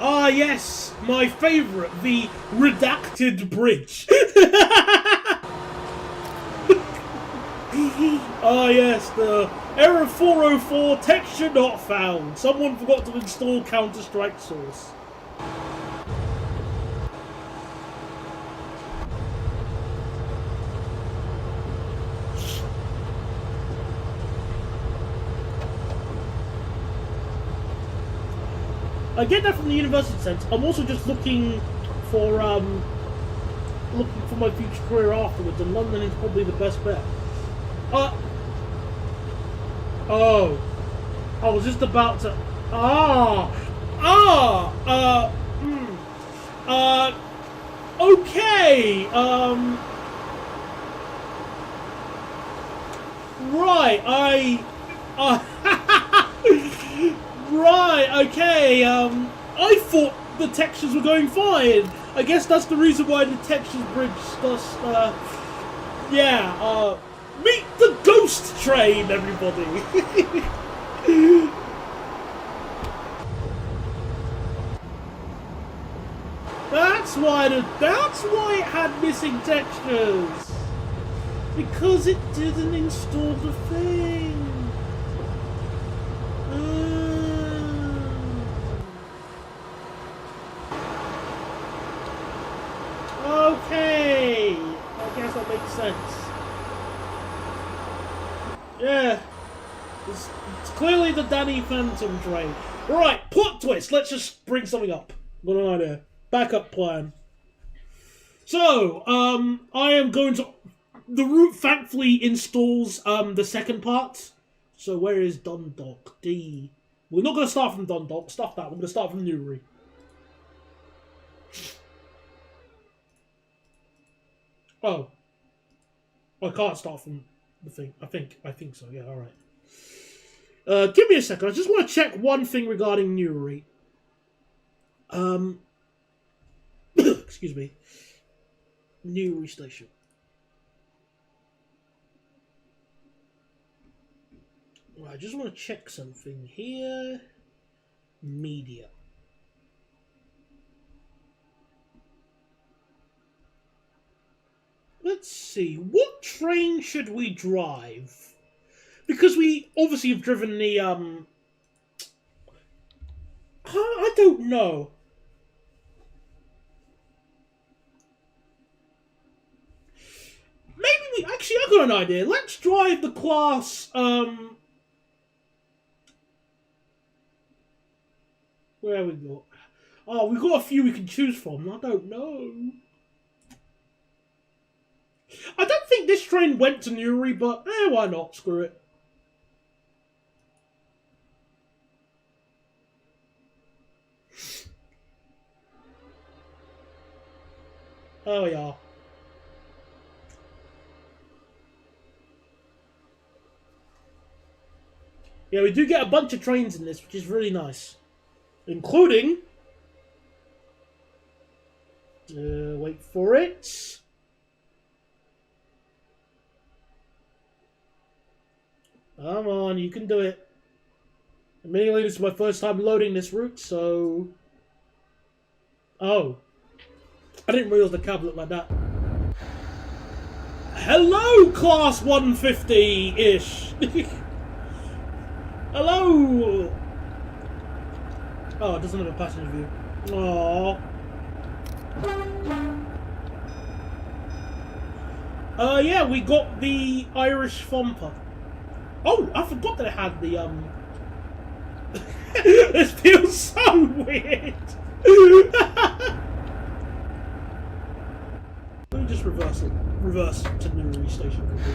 Ah, yes, my favourite, the redacted bridge. Ah, yes, the error 404, texture not found. Someone forgot to install Counter-Strike source. I get that from the university sense. I'm also just looking for my future career afterwards, and London is probably the best bet. I was just about to. Okay. Right. Right, okay, I thought the textures were going fine. I guess that's the reason why the textures bridge does, meet the ghost train, everybody. That's why it had missing textures. Because it didn't install the thing. Okay, I guess that makes sense. Yeah, it's clearly the Danny Phantom train. Right, plot twist. Let's just bring something up. Got an idea. Backup plan. So, I am going to. The route thankfully installs the second part. So where is Dundalk? D. We're not going to start from Dundalk. Stuff that. We're going to start from Newry. Oh. I can't start from the thing. I think so. Yeah, alright. Give me a second. I just want to check one thing regarding Newry. Excuse me. Newry Station. Right, I just want to check something here. Media. Let's see. What train should we drive? Because we obviously have driven the, I don't know. Maybe we... Actually, I've got an idea. Let's drive the class, where have we got? Oh, we've got a few we can choose from. I don't know. I don't think this train went to Newry, but why not? Screw it. There we are. Yeah, we do get a bunch of trains in this, which is really nice. Including... wait for it. Come on, you can do it. Admittedly, this is my first time loading this route, so... Oh. I didn't realise the cab looked like that. Hello, Class 150-ish! Hello! Oh, it doesn't have a passenger view. Aww. Yeah, we got the Irish Thumper. Oh, I forgot that it had the, This feels so weird! Let me just reverse it. Reverse to Newry Station quickly.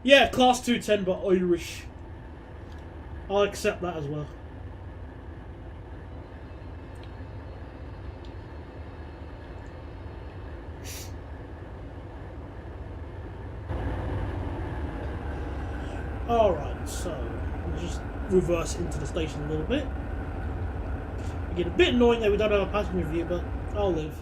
Yeah, Class 210 but Irish. I'll accept that as well. Alright, so we'll just reverse into the station a little bit. It get a bit annoying that we don't have a passenger view, but I'll live.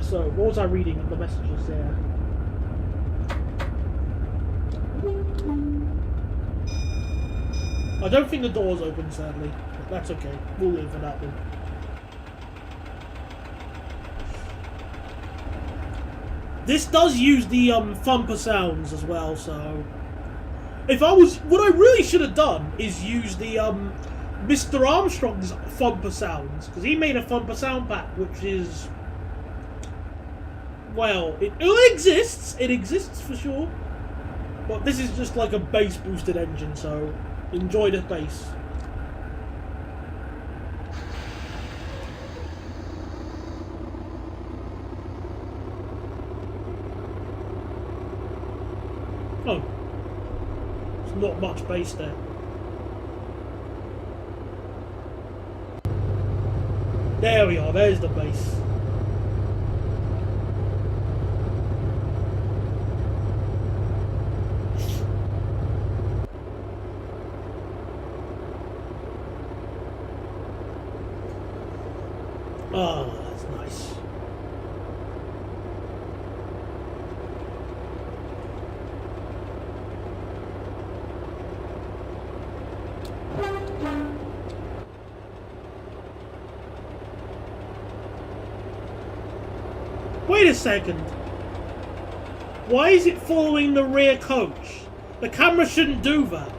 So, what was I reading in the messages there? I don't think the door's open, sadly. But that's okay. We'll live for that one. This does use the thumper sounds as well, so... If I was... What I really should have done is use the Mr. Armstrong's thumper sounds. Because he made a thumper sound pack, which is... Well, it exists. It exists for sure. But this is just like a bass boosted engine, so enjoy the bass. Oh. There's not much bass there. There we are, there's the bass. Oh, that's nice. Wait a second. Why is it following the rear coach? The camera shouldn't do that.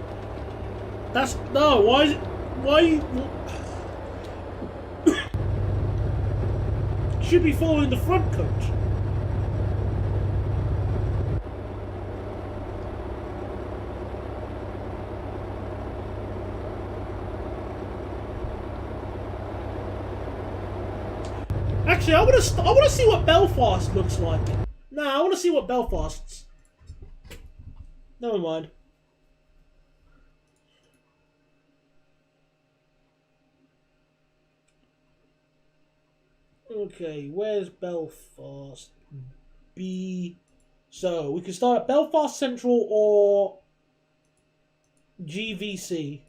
That's... No, why is it... Why... Should be following the front coach. Actually, I want to see what Belfast looks like. Nah, I want to see what Belfast's. Never mind. Okay, where's Belfast? B. So, we can start at Belfast Central or GVC.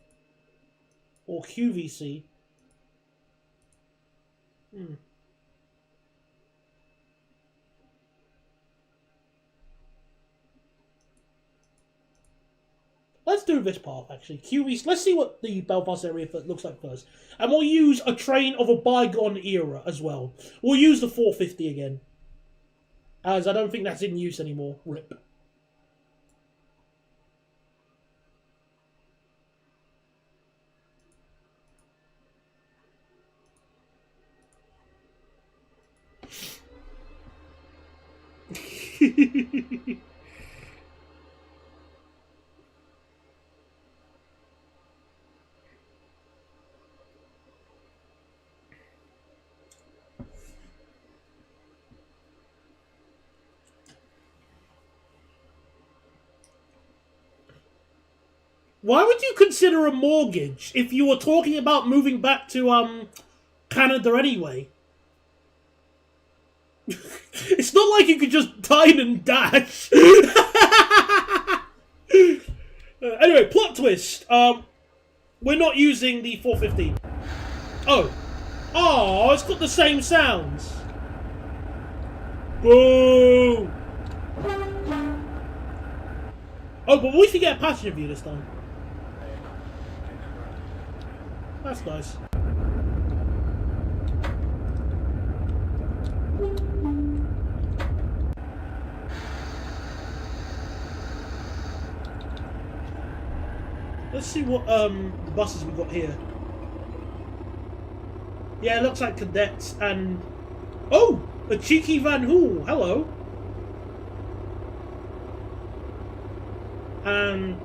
Or QVC. Let's do this path, actually. QVC. Let's see what the Belfast area looks like first. And we'll use a train of a bygone era as well. We'll use the 450 again. As I don't think that's in use anymore. RIP. Why would you consider a mortgage if you were talking about moving back to Canada anyway? It's not like you could just dine and dash. Anyway, plot twist. We're not using the 415. Oh, it's got the same sounds. Boo! Oh, but we should get a passenger view this time. That's nice. Let's see what the buses we got here. Yeah, it looks like cadets and... Oh! A cheeky Van Hool! Hello! And...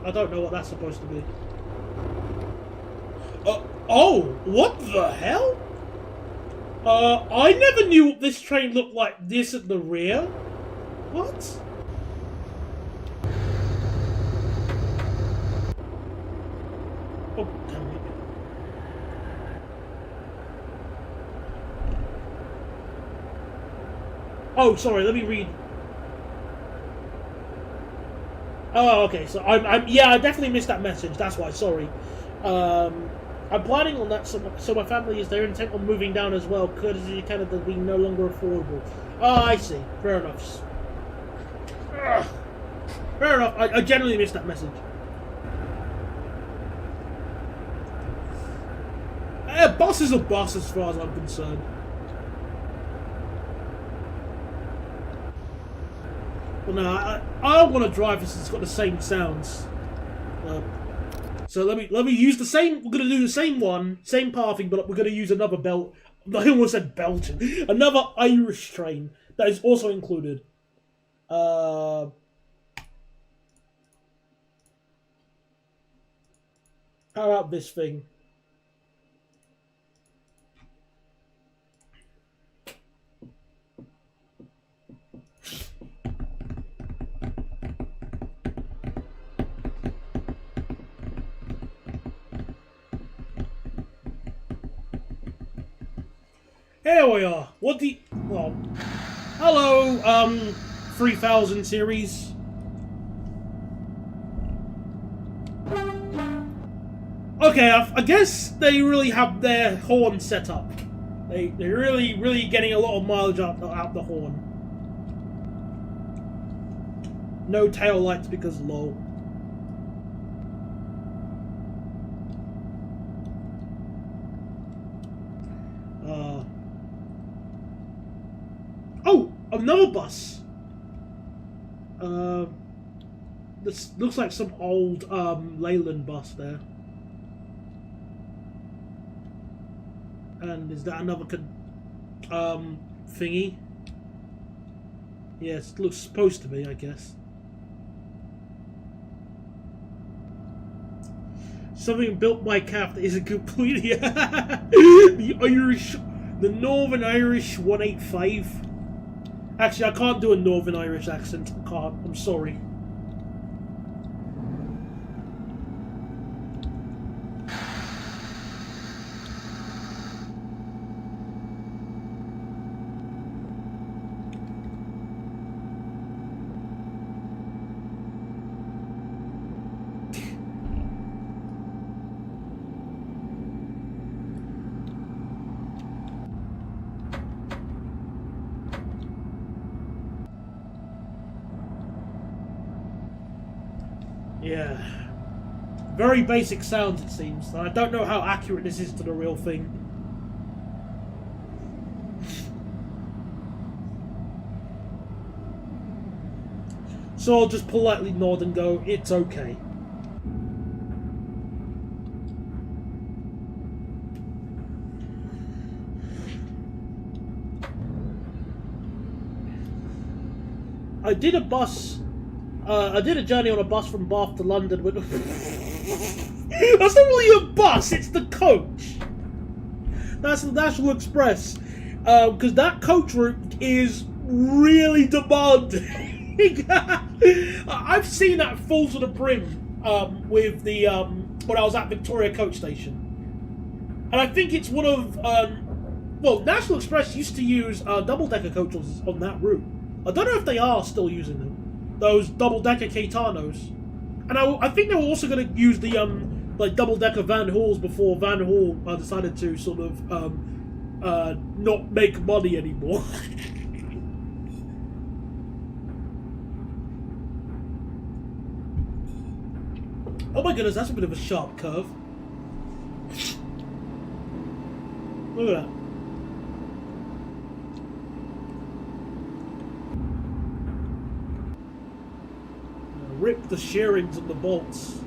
I don't know what that's supposed to be. Oh! What the hell? I never knew this train looked like this at the rear. What? Oh, damn it. Oh, sorry, let me read. Oh, okay, so yeah, I definitely missed that message, that's why, sorry. I'm planning on that, so my family is there intent on moving down as well, courtesy of Canada being no longer affordable. Oh, I see, fair enough. Fair enough, I generally missed that message. A bus is a bus as far as I'm concerned. Well, no, I don't want to drive this. It's got the same sounds. So let me use the same. We're gonna do the same one, same pathing, but we're gonna use another belt. I almost said Belgian. Another Irish train that is also included. How about this thing? Here we are. What the... Well... Hello, 3000 series. Okay, I guess they really have their horn set up. They're really getting a lot of mileage out the horn. No tail lights because lol. Oh, another bus. This looks like some old Leyland bus there. And is that another thingy? Yes, it looks supposed to be, I guess. Something built by calf that isn't completely the Northern Irish 185. Actually, I can't do a Northern Irish accent. I can't. I'm sorry. Yeah. Very basic sounds, it seems. I don't know how accurate this is to the real thing. So I'll just politely nod and go, it's okay. I did a journey on a bus from Bath to London with... That's not really a bus, it's the coach. That's the National Express. Because that coach route is really demanding. I've seen that full to the brim with the when I was at Victoria Coach Station, and I think it's one of well, National Express used to use double-decker coaches on that route. I don't know if they are still using them, those double-decker Caetanos, and I think they were also going to use the like double-decker Van Halls before Van Hall decided to sort of not make money anymore. Oh my goodness, that's a bit of a sharp curve. Look at that. Rip the shearings and the bolts.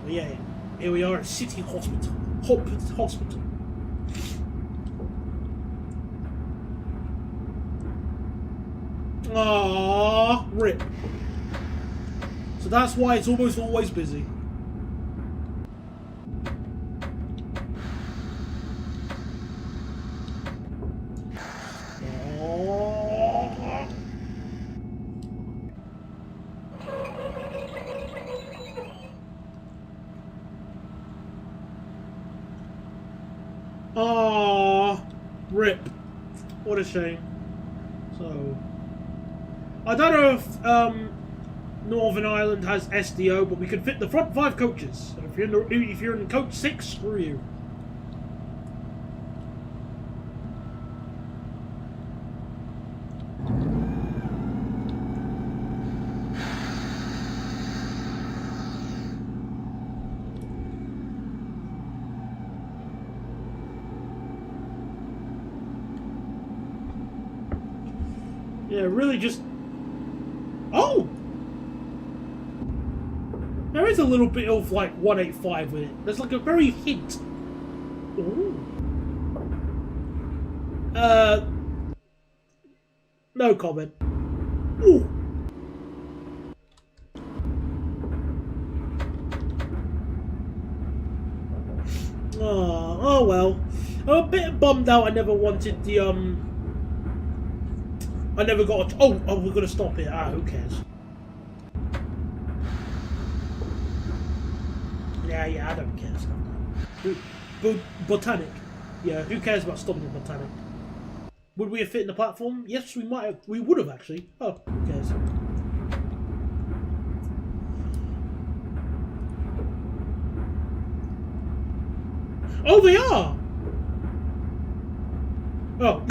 But yeah, here we are at City Hospital. Hospital. Ah, rip. So that's why it's almost always busy. Ah, rip. What a shame. So, I don't know if Northern Ireland has SDO, but we could fit the front 5 coaches. So if you're in coach 6, screw you. Yeah, really just... Oh! There is a little bit of, like, 185 with it. There's, like, a very hint. Ooh. No comment. Ooh. Oh well. I'm a bit bummed out I never wanted the, I never got a... Oh, we're gonna stop it. Ah, who cares? Yeah, I don't care. Botanic. Yeah, who cares about stopping the Botanic? Would we have fit in the platform? Yes, we might have. We would have, actually. Oh, who cares? Oh, they are! Oh.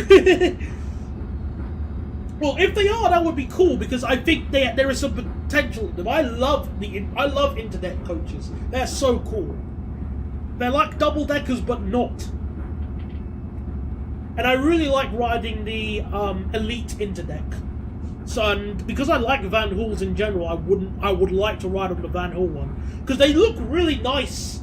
Well, if they are, that would be cool because I think there is some potential in them. I love internet coaches. They're so cool. They're like double deckers, but not. And I really like riding the elite interdeck. So, and because I like Van Halls in general, I would like to ride on the Van Hall one because they look really nice.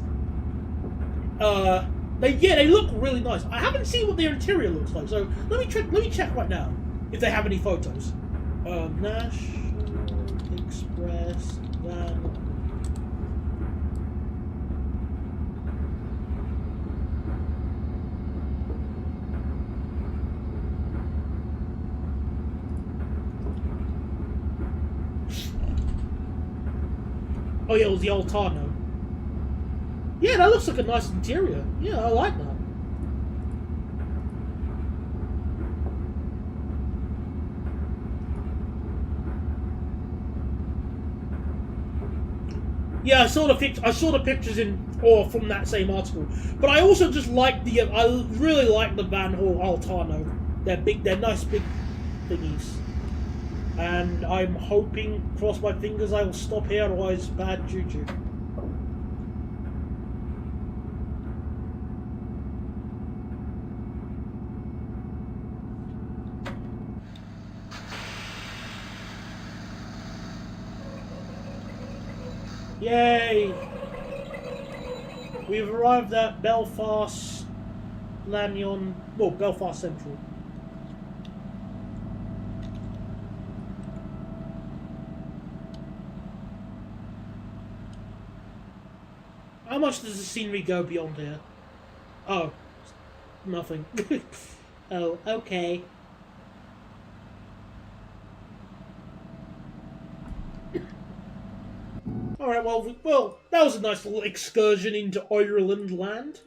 They look really nice. I haven't seen what their interior looks like, so let me check right now. If they have any photos. National Express Van. Oh yeah, it was the Altano. Yeah, that looks like a nice interior. Yeah, I like that. Yeah, I saw the pictures from that same article. But I also just like I really like the Van Hall Altano. They're nice big thingies. And I'm hoping, cross my fingers, I will stop here, otherwise bad juju. Yay! We've arrived at Belfast Lanyon, well, Belfast Central. How much does the scenery go beyond here? Oh, nothing. Oh, okay. Alright, well, that was a nice little excursion into Ireland land.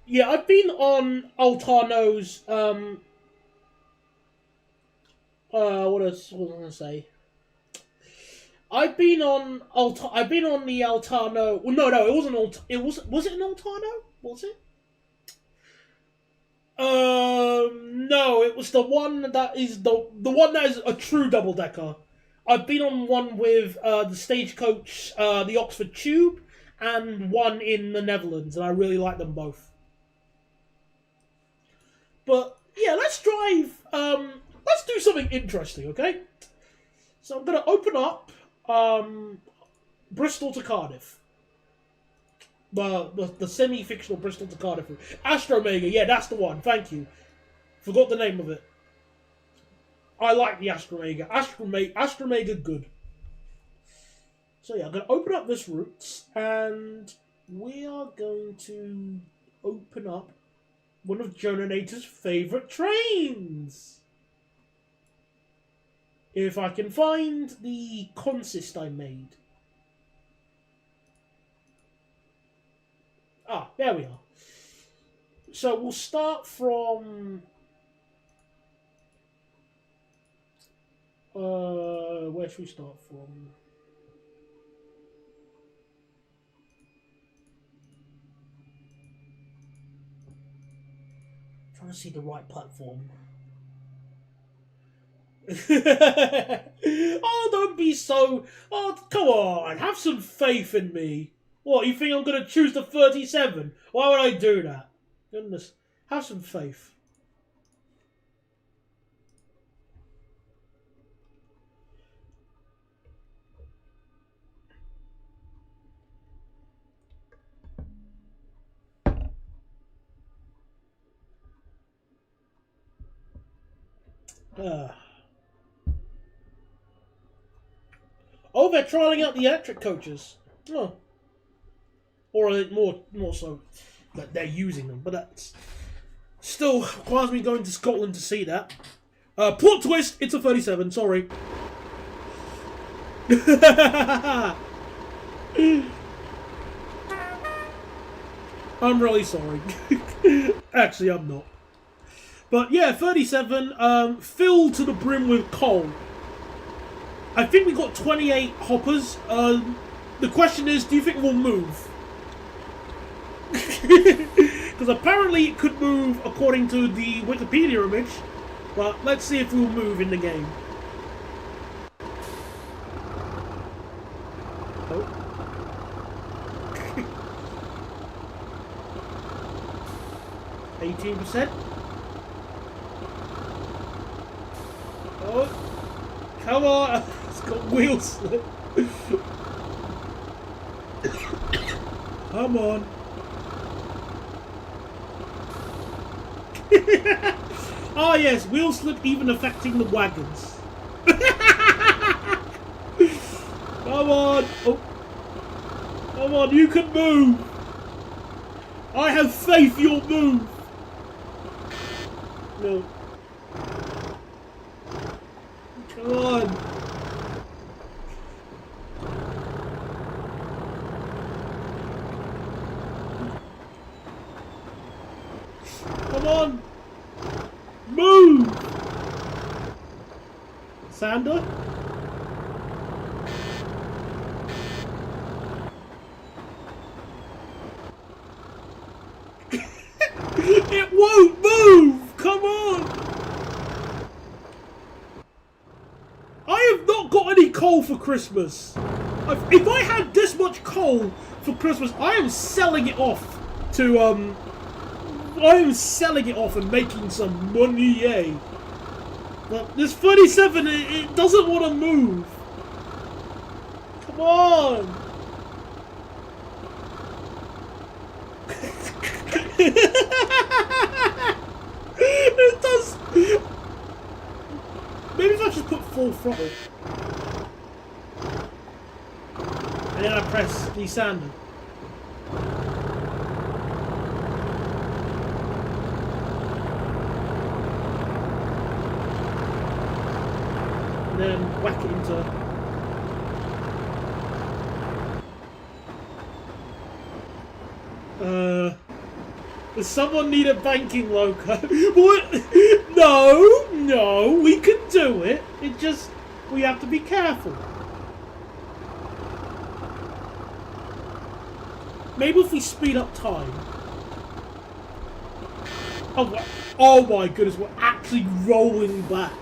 Yeah, I've been on Altano's, what else was I going to say? I've been on the Altano. Well, no, it wasn't was it an Altano? Was it? No, it was the one that is the one that is a true double decker. I've been on one with the Stagecoach, the Oxford Tube, and one in the Netherlands, and I really like them both. But yeah, let's drive. Let's do something interesting, okay? So I'm gonna open up Bristol to Cardiff. The semi-fictional Bristol to Cardiff route. Astromega, yeah, that's the one. Thank you. Forgot the name of it. I like the Astromega. Astromega, good. So yeah, I'm going to open up this route, and we are going to open up one of Jonanator's favourite trains. If I can find the consist I made. Ah, there we are. So we'll start from... where should we start from? I'm trying to see the right platform. Oh, don't be so... Oh, come on. Have some faith in me. What, you think I'm going to choose the 37? Why would I do that? Goodness. Have some faith. Oh, they're trialling out the electric coaches. Oh. Or more so that they're using them, but that's still requires me going to Scotland to see that. Plot twist, it's a 37, sorry. I'm really sorry. Actually, I'm not. But yeah, 37, filled to the brim with coal. I think we got 28 hoppers. The question is, do you think we'll move? Because apparently it could move according to the Wikipedia image. But let's see if we'll move in the game. Oh. 18%. Oh. Come on. It's got wheel slip. Come on. Oh yes, wheel slip even affecting the wagons. Come on. Oh. Come on, you can move. I have faith you'll move. No. Come on. Come on. Move. Sander? It won't move! Come on! I have not got any coal for Christmas. If I had this much coal for Christmas, I am selling it off to, I am selling it off and making some money, yay. But this 37, it doesn't want to move. Come on! It does. Maybe if I just put full throttle and then I press the sander. and then whack it into... Does someone need a banking loco? What? No, no, we can do it. It just... we have to be careful. Maybe if we speed up time. Oh my goodness, we're actually rolling back.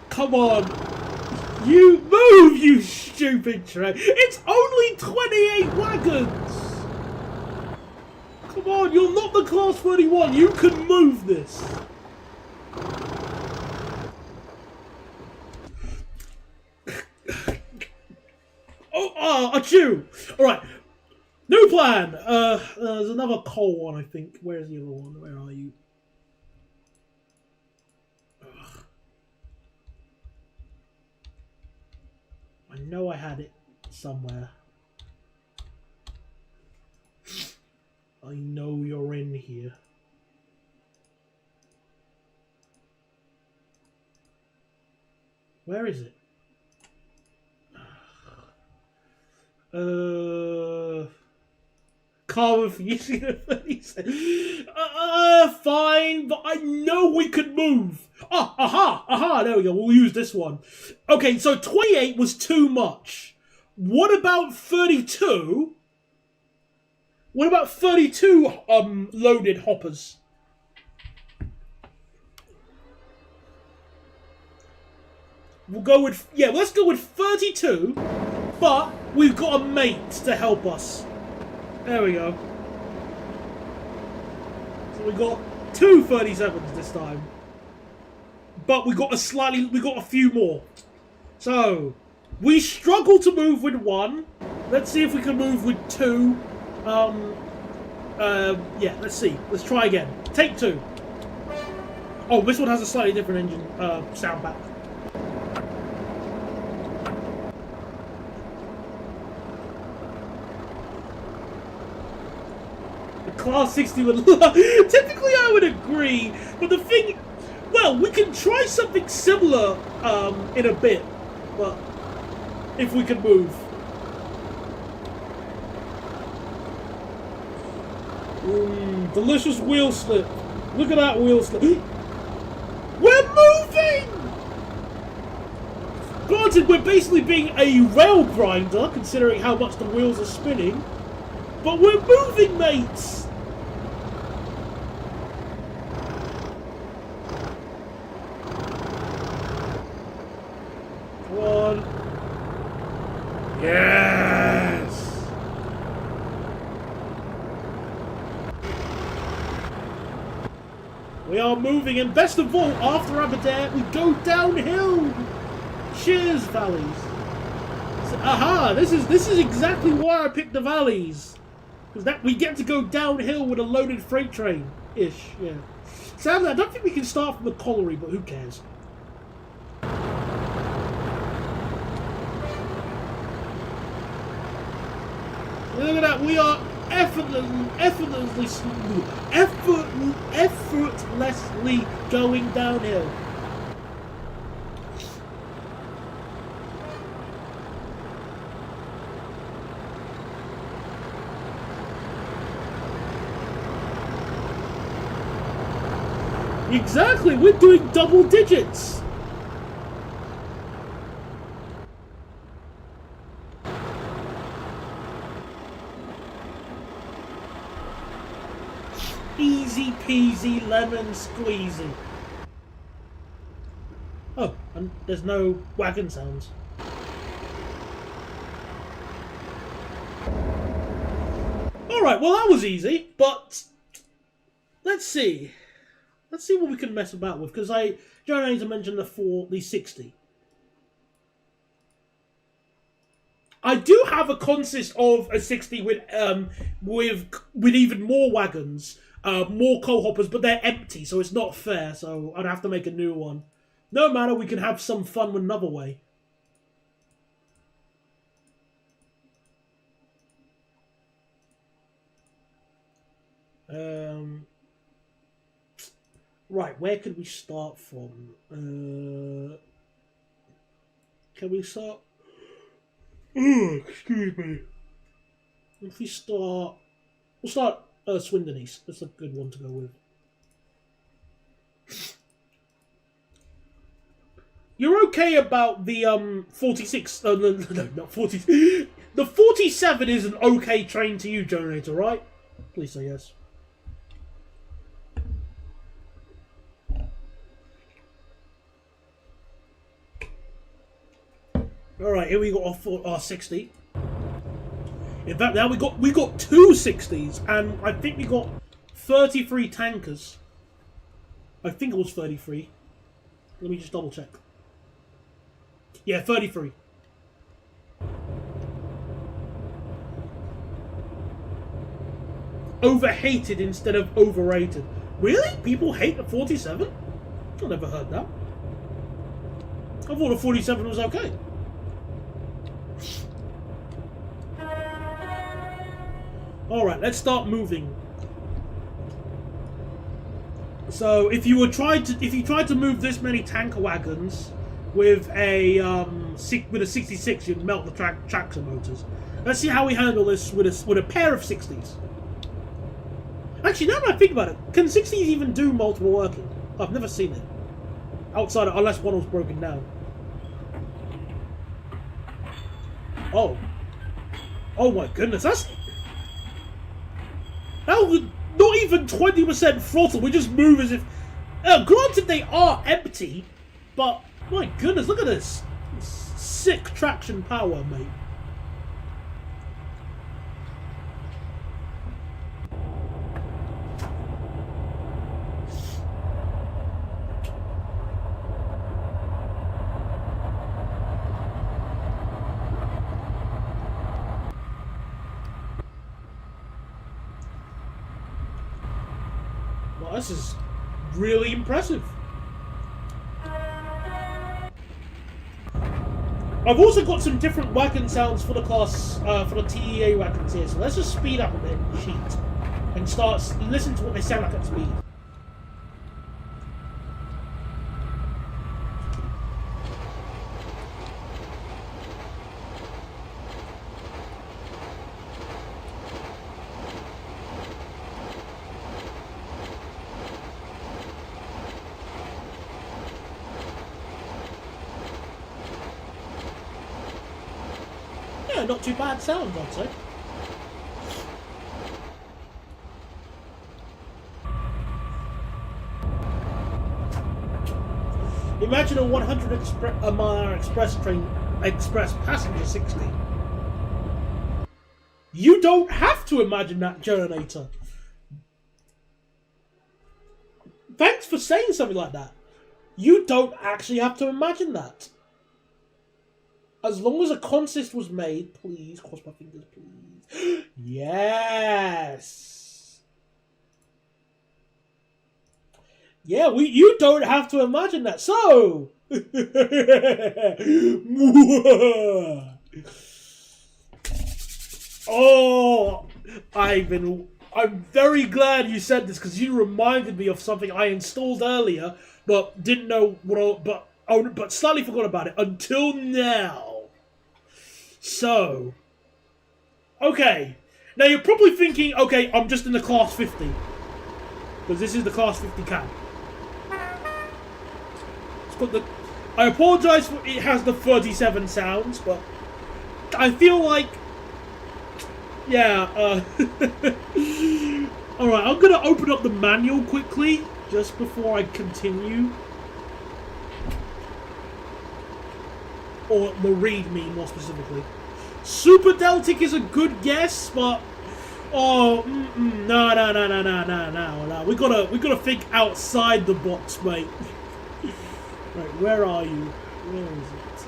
Come on. You move, you stupid train. It's only 28 wagons. Come on, you're not the class 31. You can move this. Achoo. All right. New plan. There's another coal one, I think. Where's the other one? Where are you? I know I had it somewhere. I know you're in here. Where is it? Karma for using the 30 fine, but I know we could move. Aha, there we go. We'll use this one. Okay, so 28 was too much. What about 32? What about 32 loaded hoppers? We'll go with, yeah, let's go with 32, but we've got a mate to help us. There we go. So we got two 37s this time. But we got a few more. So we struggle to move with one. Let's see if we can move with two. Yeah, let's see. Let's try again. Take two. Oh, this one has a slightly different engine sound back. Class 60 would typically I would agree, but the thing, well, we can try something similar in a bit, but if we can move. Delicious wheel slip. Look at that wheel slip. We're moving! Granted, we're basically being a rail grinder, considering how much the wheels are spinning, but we're moving, mates! Yes! We are moving, and best of all, after Aberdare, we go downhill! Cheers, valleys! So, aha! This is exactly why I picked the valleys! Because that we get to go downhill with a loaded freight train-ish, yeah. Sadly, I don't think we can start from the colliery, but who cares? Look at that, we are effortlessly going downhill. Exactly, we're doing double digits. Easy peasy lemon squeezy. Oh, and there's no wagon sounds. Alright, well that was easy, but let's see. Let's see what we can mess about with, because I don't need to mention the 60. I do have a consist of a 60 with even more wagons. more coal hoppers, but they're empty, so it's not fair. So I'd have to make a new one. No matter, we can have some fun with another way. Right, where could we start from? Can we start? Oh, excuse me. If we start, we'll start Swindon East. That's a good one to go with. You're okay about the 46? No, not 40. The 47 is an okay train to you, generator, right? Please say yes. All right, here we got our 60. In fact, now we got two 60s, and I think we got 33 tankers. I think it was 33. Let me just double check. Yeah, 33. Overhated instead of overrated. Really? People hate the 47? I never heard that. I thought the 47 was okay. Alright, let's start moving. So if you tried to move this many tanker wagons with a 66, you'd melt the traction motors. Let's see how we handle this with a pair of 60s. Actually, now that I think about it, can 60s even do multiple working? I've never seen it. Outside of, unless one was broken down. Oh. Oh my goodness, that's... Not even 20% throttle, we just move as if... granted they are empty, but my goodness, look at this. Sick traction power, mate. Well, this is really impressive. I've also got some different wagon sounds for the class, for the TEA wagons here, so let's just speed up a bit, cheat, and listen to what they sound like at speed. Yeah, not too bad sound, I'd say. Imagine a 100-mile express passenger 60. You don't have to imagine that, generator. Thanks for saying something like that. You don't actually have to imagine that. As long as a consist was made, please, cross my fingers, please. Yes. Yeah, you don't have to imagine that. So, oh, I'm very glad you said this because you reminded me of something I installed earlier, but didn't know but slightly forgot about it until now. So, okay. Now you're probably thinking, okay, I'm just in the class 50. Because this is the class 50 cab. It's got the... I apologise for it has the 37 sounds, but I feel like... Yeah, Alright, I'm going to open up the manual quickly, just before I continue. Or the readme, more specifically. Super Deltic is a good guess, but no. We gotta think outside the box, mate. Right, where are you? Where is it?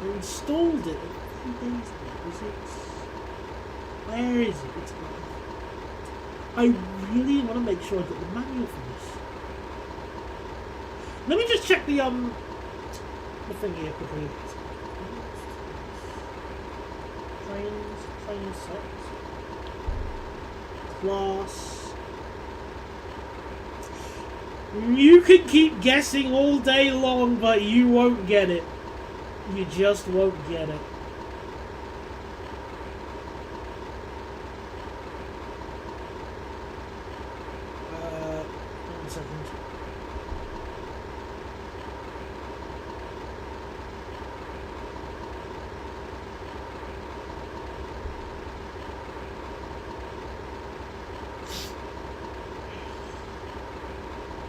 I installed it a few days ago. Is it? Where is it? I really want to make sure I got the manual for this. Let me just check the thing here quickly. Train set. Class. You can keep guessing all day long, but you won't get it. You just won't get it. One second.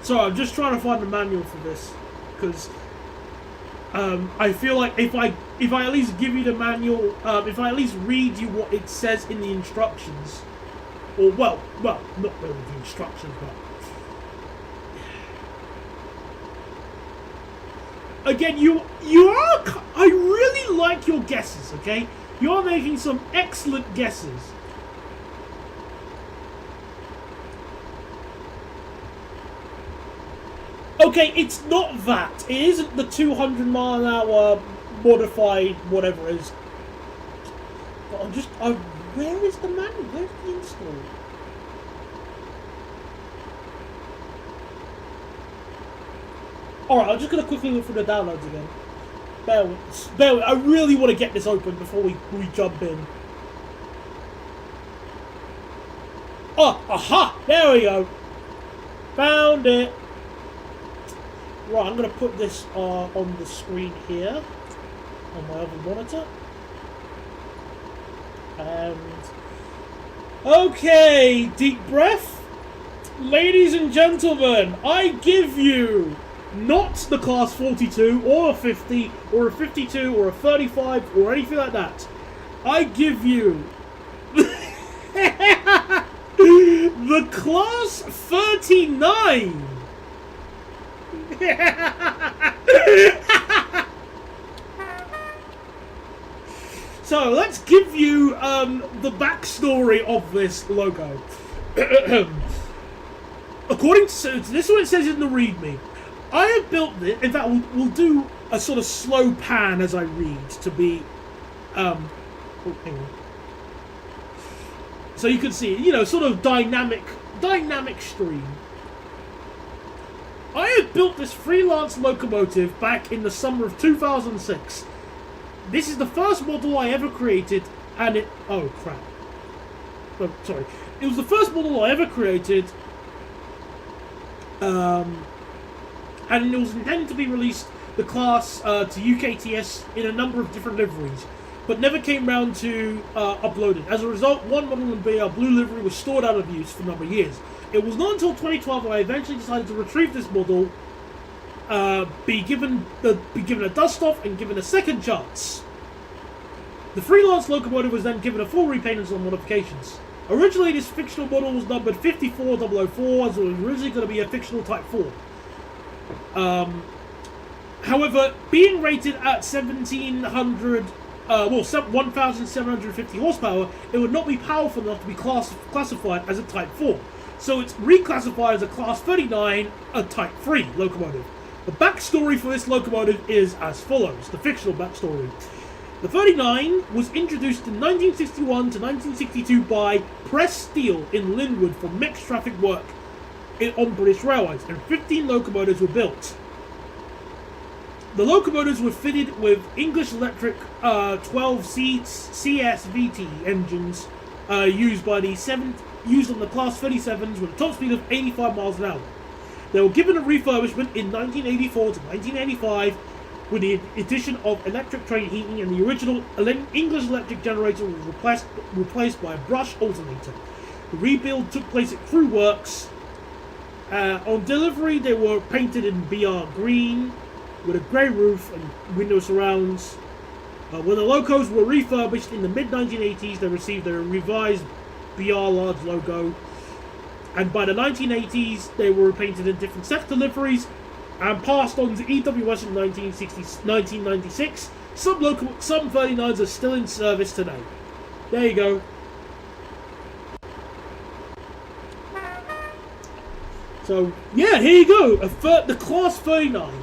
So I'm just trying to find the manual for this, because I feel like if I at least give you the manual, if I at least read you what it says in the instructions, or well, not really the instructions, but again, you are. I really like your guesses. Okay, you are making some excellent guesses. Okay, it's not that. It isn't the 200-mile-an-hour modified whatever it is. But where is the manual? Where's the install? Alright, I'm just going to quickly look through the downloads again. Bear with. I really want to get this open before we jump in. Oh, aha! There we go. Found it. Right, I'm going to put this on the screen here, on my other monitor. And... okay, deep breath. Ladies and gentlemen, I give you not the Class 42, or a 50, or a 52, or a 35, or anything like that. I give you the Class 39! So let's give you the backstory of this logo. According to this is what it says in the README. I have built it. In fact, we'll do a sort of slow pan as I read to be oh, hang on. So you can see, you know, sort of dynamic stream. I have built this freelance locomotive back in the summer of 2006. This is the first model I ever created, and it... oh, crap. Oh, sorry. It was the first model I ever created, and it was intended to be released, the class, to UKTS in a number of different liveries, but never came round to upload it. As a result, one model in BR Blue livery was stored out of use for a number of years. It was not until 2012 that I eventually decided to retrieve this model, be given a dust-off and given a second chance. The freelance locomotive was then given a full repaint and some modifications. Originally, this fictional model was numbered 54004, as it was originally going to be a fictional Type 4. However, being rated at 1,750 horsepower, it would not be powerful enough to be classified as a Type 4. So it's reclassified as a Class 39, a Type 3 locomotive. The backstory for this locomotive is as follows, the fictional backstory. The 39 was introduced in 1961 to 1962 by Press Steel in Linwood for mixed traffic work on British railways, and 15 locomotives were built. The locomotives were fitted with English Electric 12 seats CSVT engines used on the Class 37s with a top speed of 85 miles an hour. They were given a refurbishment in 1984 to 1985 with the addition of electric train heating, and the original English electric generator was replaced by a brush alternator. The rebuild took place at Crew Works. On delivery, they were painted in BR green with a grey roof and window surrounds. When the locos were refurbished in the mid-1980s, they received a revised BR large logo, and by the 1980s they were repainted in different sector liveries and passed on to EWS in 1996. Some 39s are still in service today. There you go. So, yeah, here you go. The Class 39.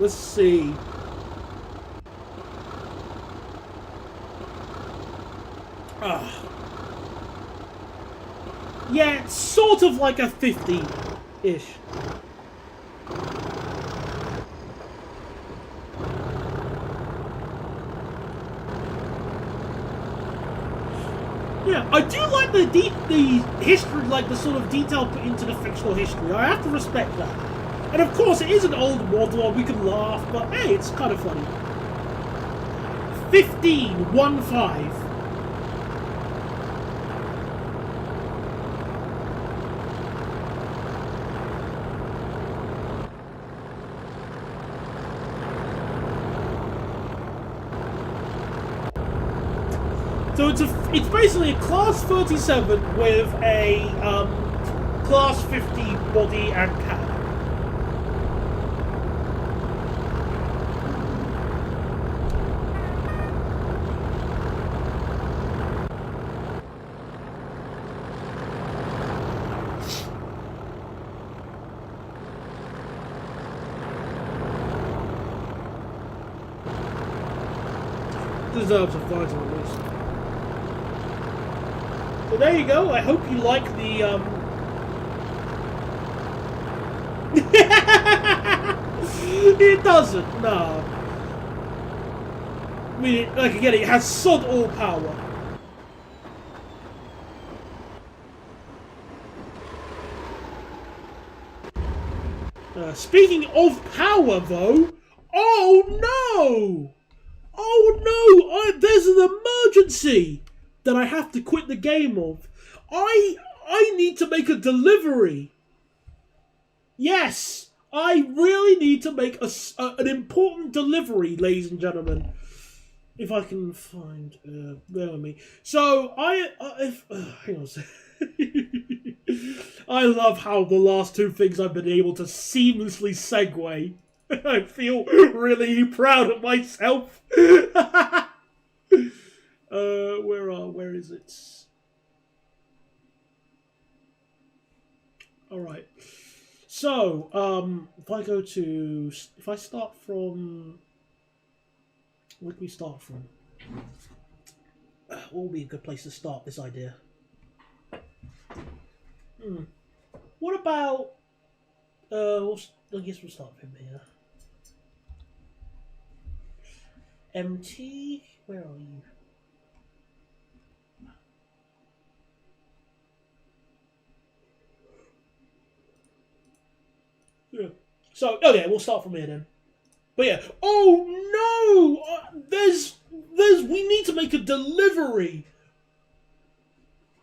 Let's see. Yeah, it's sort of like a 50-ish. Yeah, I do like the history, like the sort of detail put into the fictional history. I have to respect that. And of course, it is an old model, and we can laugh, but hey, it's kind of funny. 15-1-5. So it's basically a Class 37 with a Class 50 body and cab. Deserves a vital at least. So there you go. I hope you like the It doesn't. No. I mean, like again, it has sod all power. Speaking of power, though, oh no! Oh no! There's an emergency that I have to quit the game of. I need to make a delivery. Yes, I really need to make an important delivery, ladies and gentlemen. If I can find, bear with me. So hang on a second. I love how the last two things I've been able to seamlessly segue. I feel really proud of myself. Where is it? Alright. So, if I start from, where can we start from? What would be a good place to start this idea? What about, I guess we'll start from here. MT, where are you? Yeah. So, okay, we'll start from here then. But yeah, oh no! We need to make a delivery.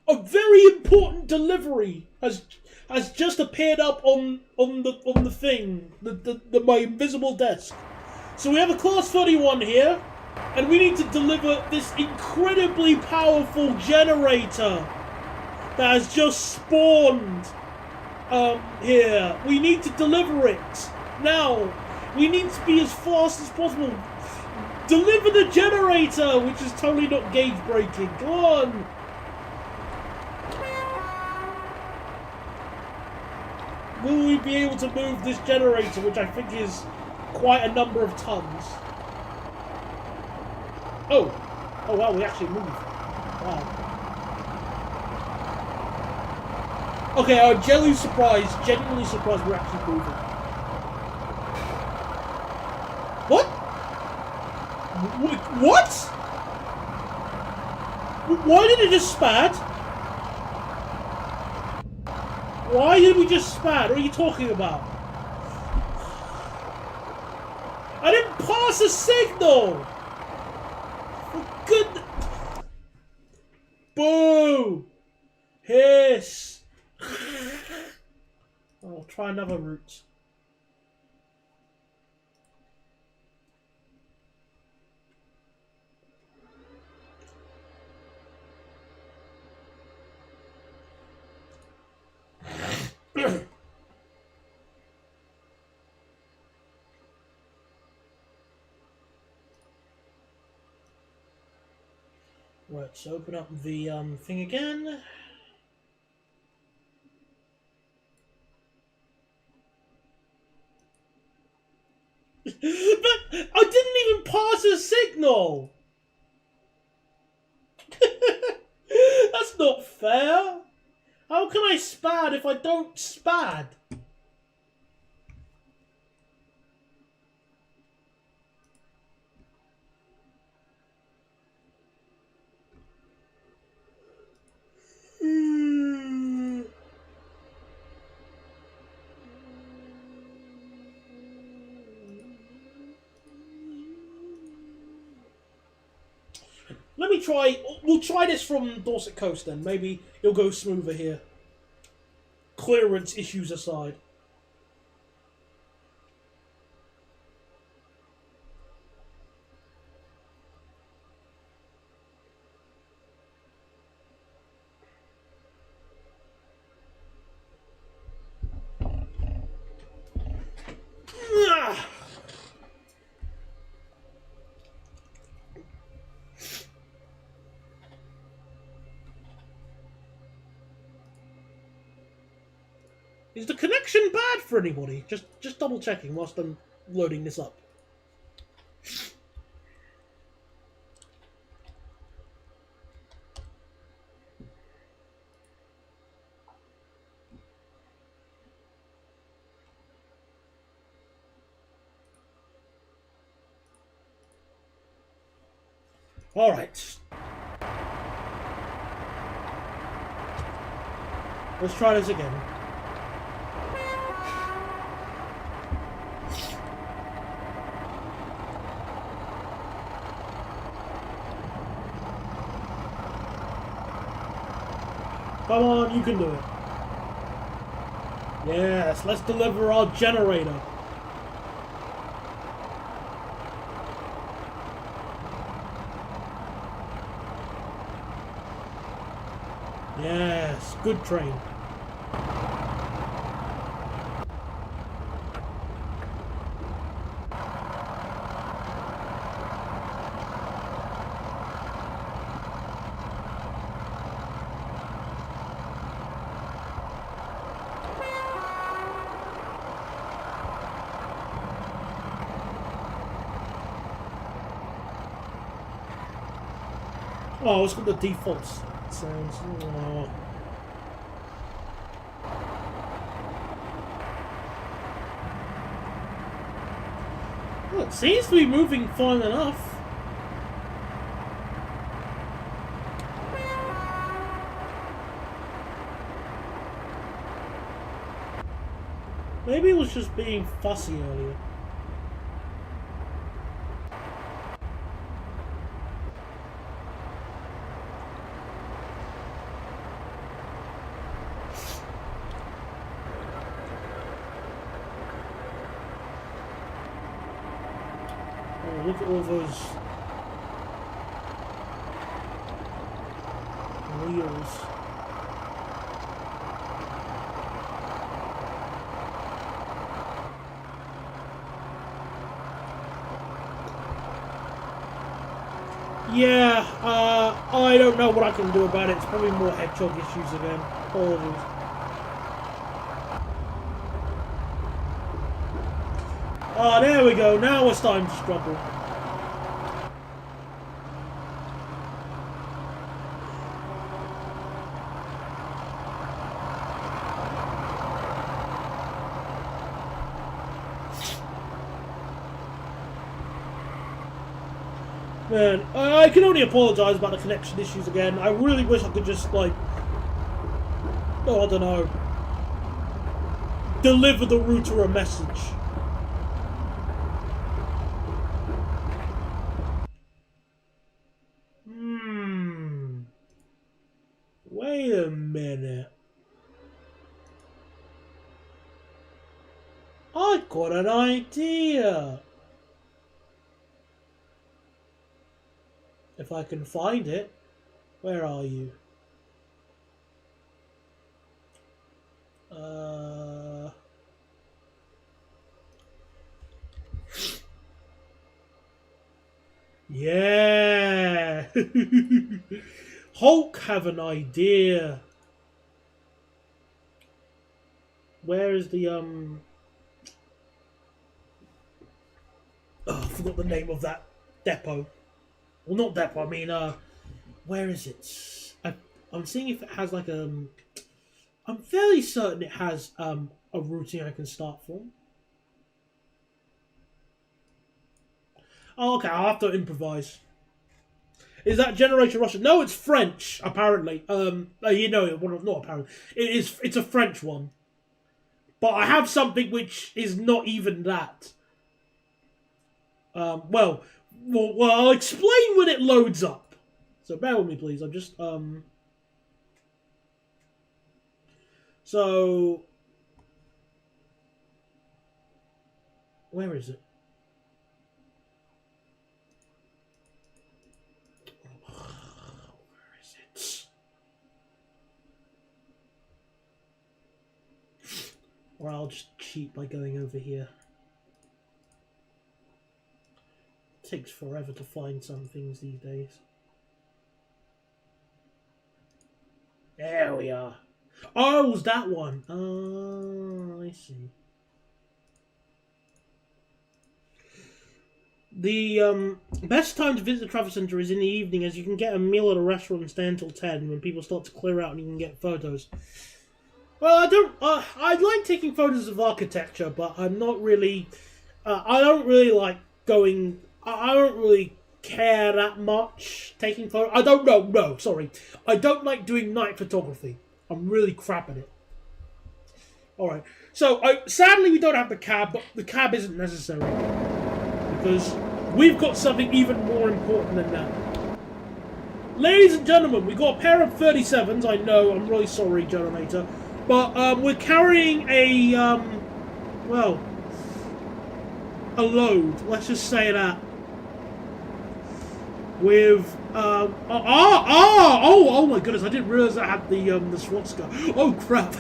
A very important delivery has just appeared up on the thing, my invisible desk. So we have a Class 31 here, and we need to deliver this incredibly powerful generator that has just spawned here. We need to deliver it now. We need to be as fast as possible. Deliver the generator, which is totally not gauge breaking. Come on. Will we be able to move this generator, which I think is quite a number of tons? Oh wow, we actually moved. Wow. Okay, I'm genuinely surprised we're actually moving. What? What? Why did it just spat? Why did we just spat? What are you talking about? I didn't pass a signal! For goodness... Boo! Hiss! I'll try another route. Let's open up the thing again. But I didn't even pass a signal! That's not fair! How can I spad if I don't spad? Let me try. We'll try this from Dorset Coast then. Maybe it'll go smoother here. Clearance issues aside. Is the connection bad for anybody? Just double checking whilst I'm loading this up. Alright. Let's try this again. Come on, you can do it. Yes, let's deliver our generator. Yes, good train. Oh, it's got the default sounds. Oh. Well, it seems to be moving fine enough. Maybe it was just being fussy earlier. Look at all those wheels. Yeah, I don't know what I can do about it. It's probably more hedgehog issues again. Apologies. Ah, there we go. Now it's time to struggle. Man, I can only apologise about the connection issues again. I really wish I could just, like, oh, I don't know, deliver the router a message. Wait a minute. I got an idea. If I can find it. Where are you? Yeah. Hulk have an idea. Where is the Oh, I forgot the name of that depot. Well, not depot. I mean, where is it? I'm seeing if it has like I'm fairly certain it has a routing I can start from. Oh, okay. I'll have to improvise. Is that Generation Russia? No, it's French. Apparently, you know, well, not apparently. It is. It's a French one. But I have something which is not even that. Well, I'll explain when it loads up. So bear with me, please. I'm just So where is it? Where is it? Or I'll just cheat by going over here. It takes forever to find some things these days. There we are. Oh, it was that one. Oh, I see. The best time to visit the traffic centre is in the evening, as you can get a meal at a restaurant and stay until 10 when people start to clear out and you can get photos. Well, I don't. I like taking photos of architecture, but I'm not really. I don't really like going. I don't really care that much taking photos. I don't know. No, sorry. I don't like doing night photography. I'm really crap at it. All right. So sadly, we don't have the cab, but the cab isn't necessary because we've got something even more important than that. Ladies and gentlemen, we got a pair of 37s. I know. I'm really sorry, Generator. But we're carrying a, well, a load. Let's just say that. With, oh my goodness, I didn't realize I had the swastika. Oh crap.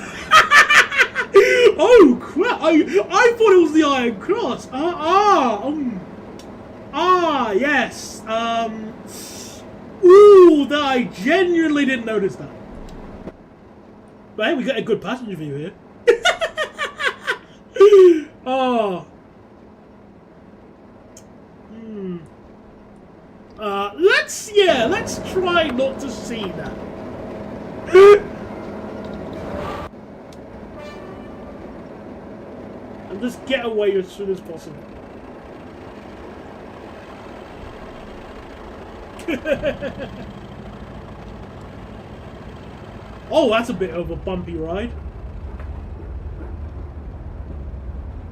Oh crap, I thought it was the Iron Cross. Yes. Ooh, that I genuinely didn't notice that. But hey, we got a good passenger view here. Oh. Let's try not to see that. And just get away as soon as possible. Oh, that's a bit of a bumpy ride.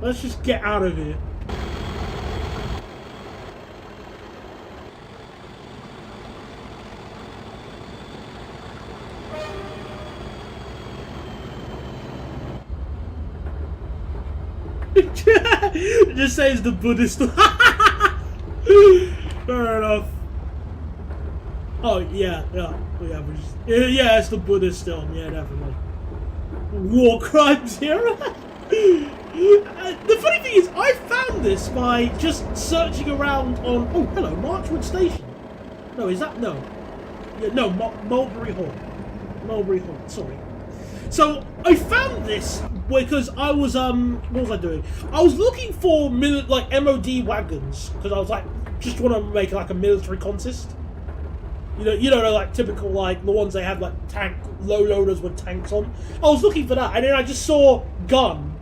Let's just get out of here. It just says the Buddhist. Fair enough. Oh yeah. Yeah, it's the Buddhist film. Yeah, definitely. War crimes here. The funny thing is, I found this by just searching around on. Oh, hello, Marchwood Station. No, is that no? Yeah, no, Mulberry Hall. Mulberry Hall. Sorry. So I found this because I was what was I doing? I was looking for like MOD wagons because I was like just want to make like a military consist. You know, like typical like the ones they have like low loaders with tanks on. I was looking for that, and then I just saw gun.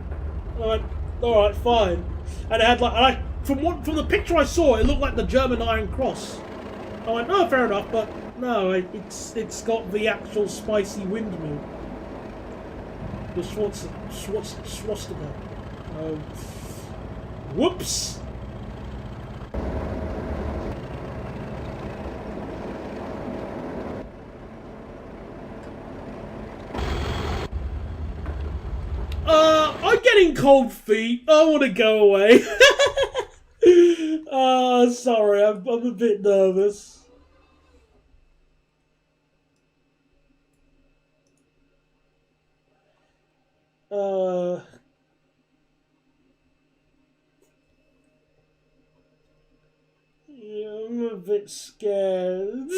And I went, all right, fine. And it had like, from the picture I saw, it looked like the German Iron Cross. I went, oh, fair enough, but no, it's got the actual spicy windmill. The swastika. Whoops! I'm getting cold feet. I want to go away. Sorry, I'm a bit nervous. I'm a bit scared.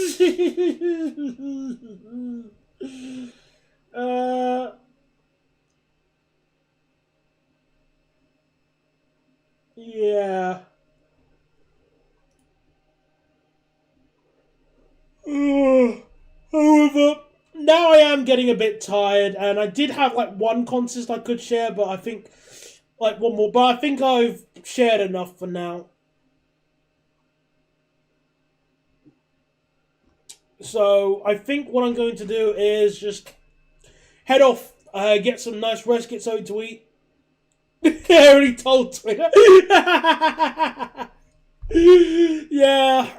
Yeah. However, now I am getting a bit tired, and I did have like one contest I could share, but I think like one more. But I think I've shared enough for now. So I think what I'm going to do is just head off, get some nice rest, get something to eat. I already told Twitter. Yeah.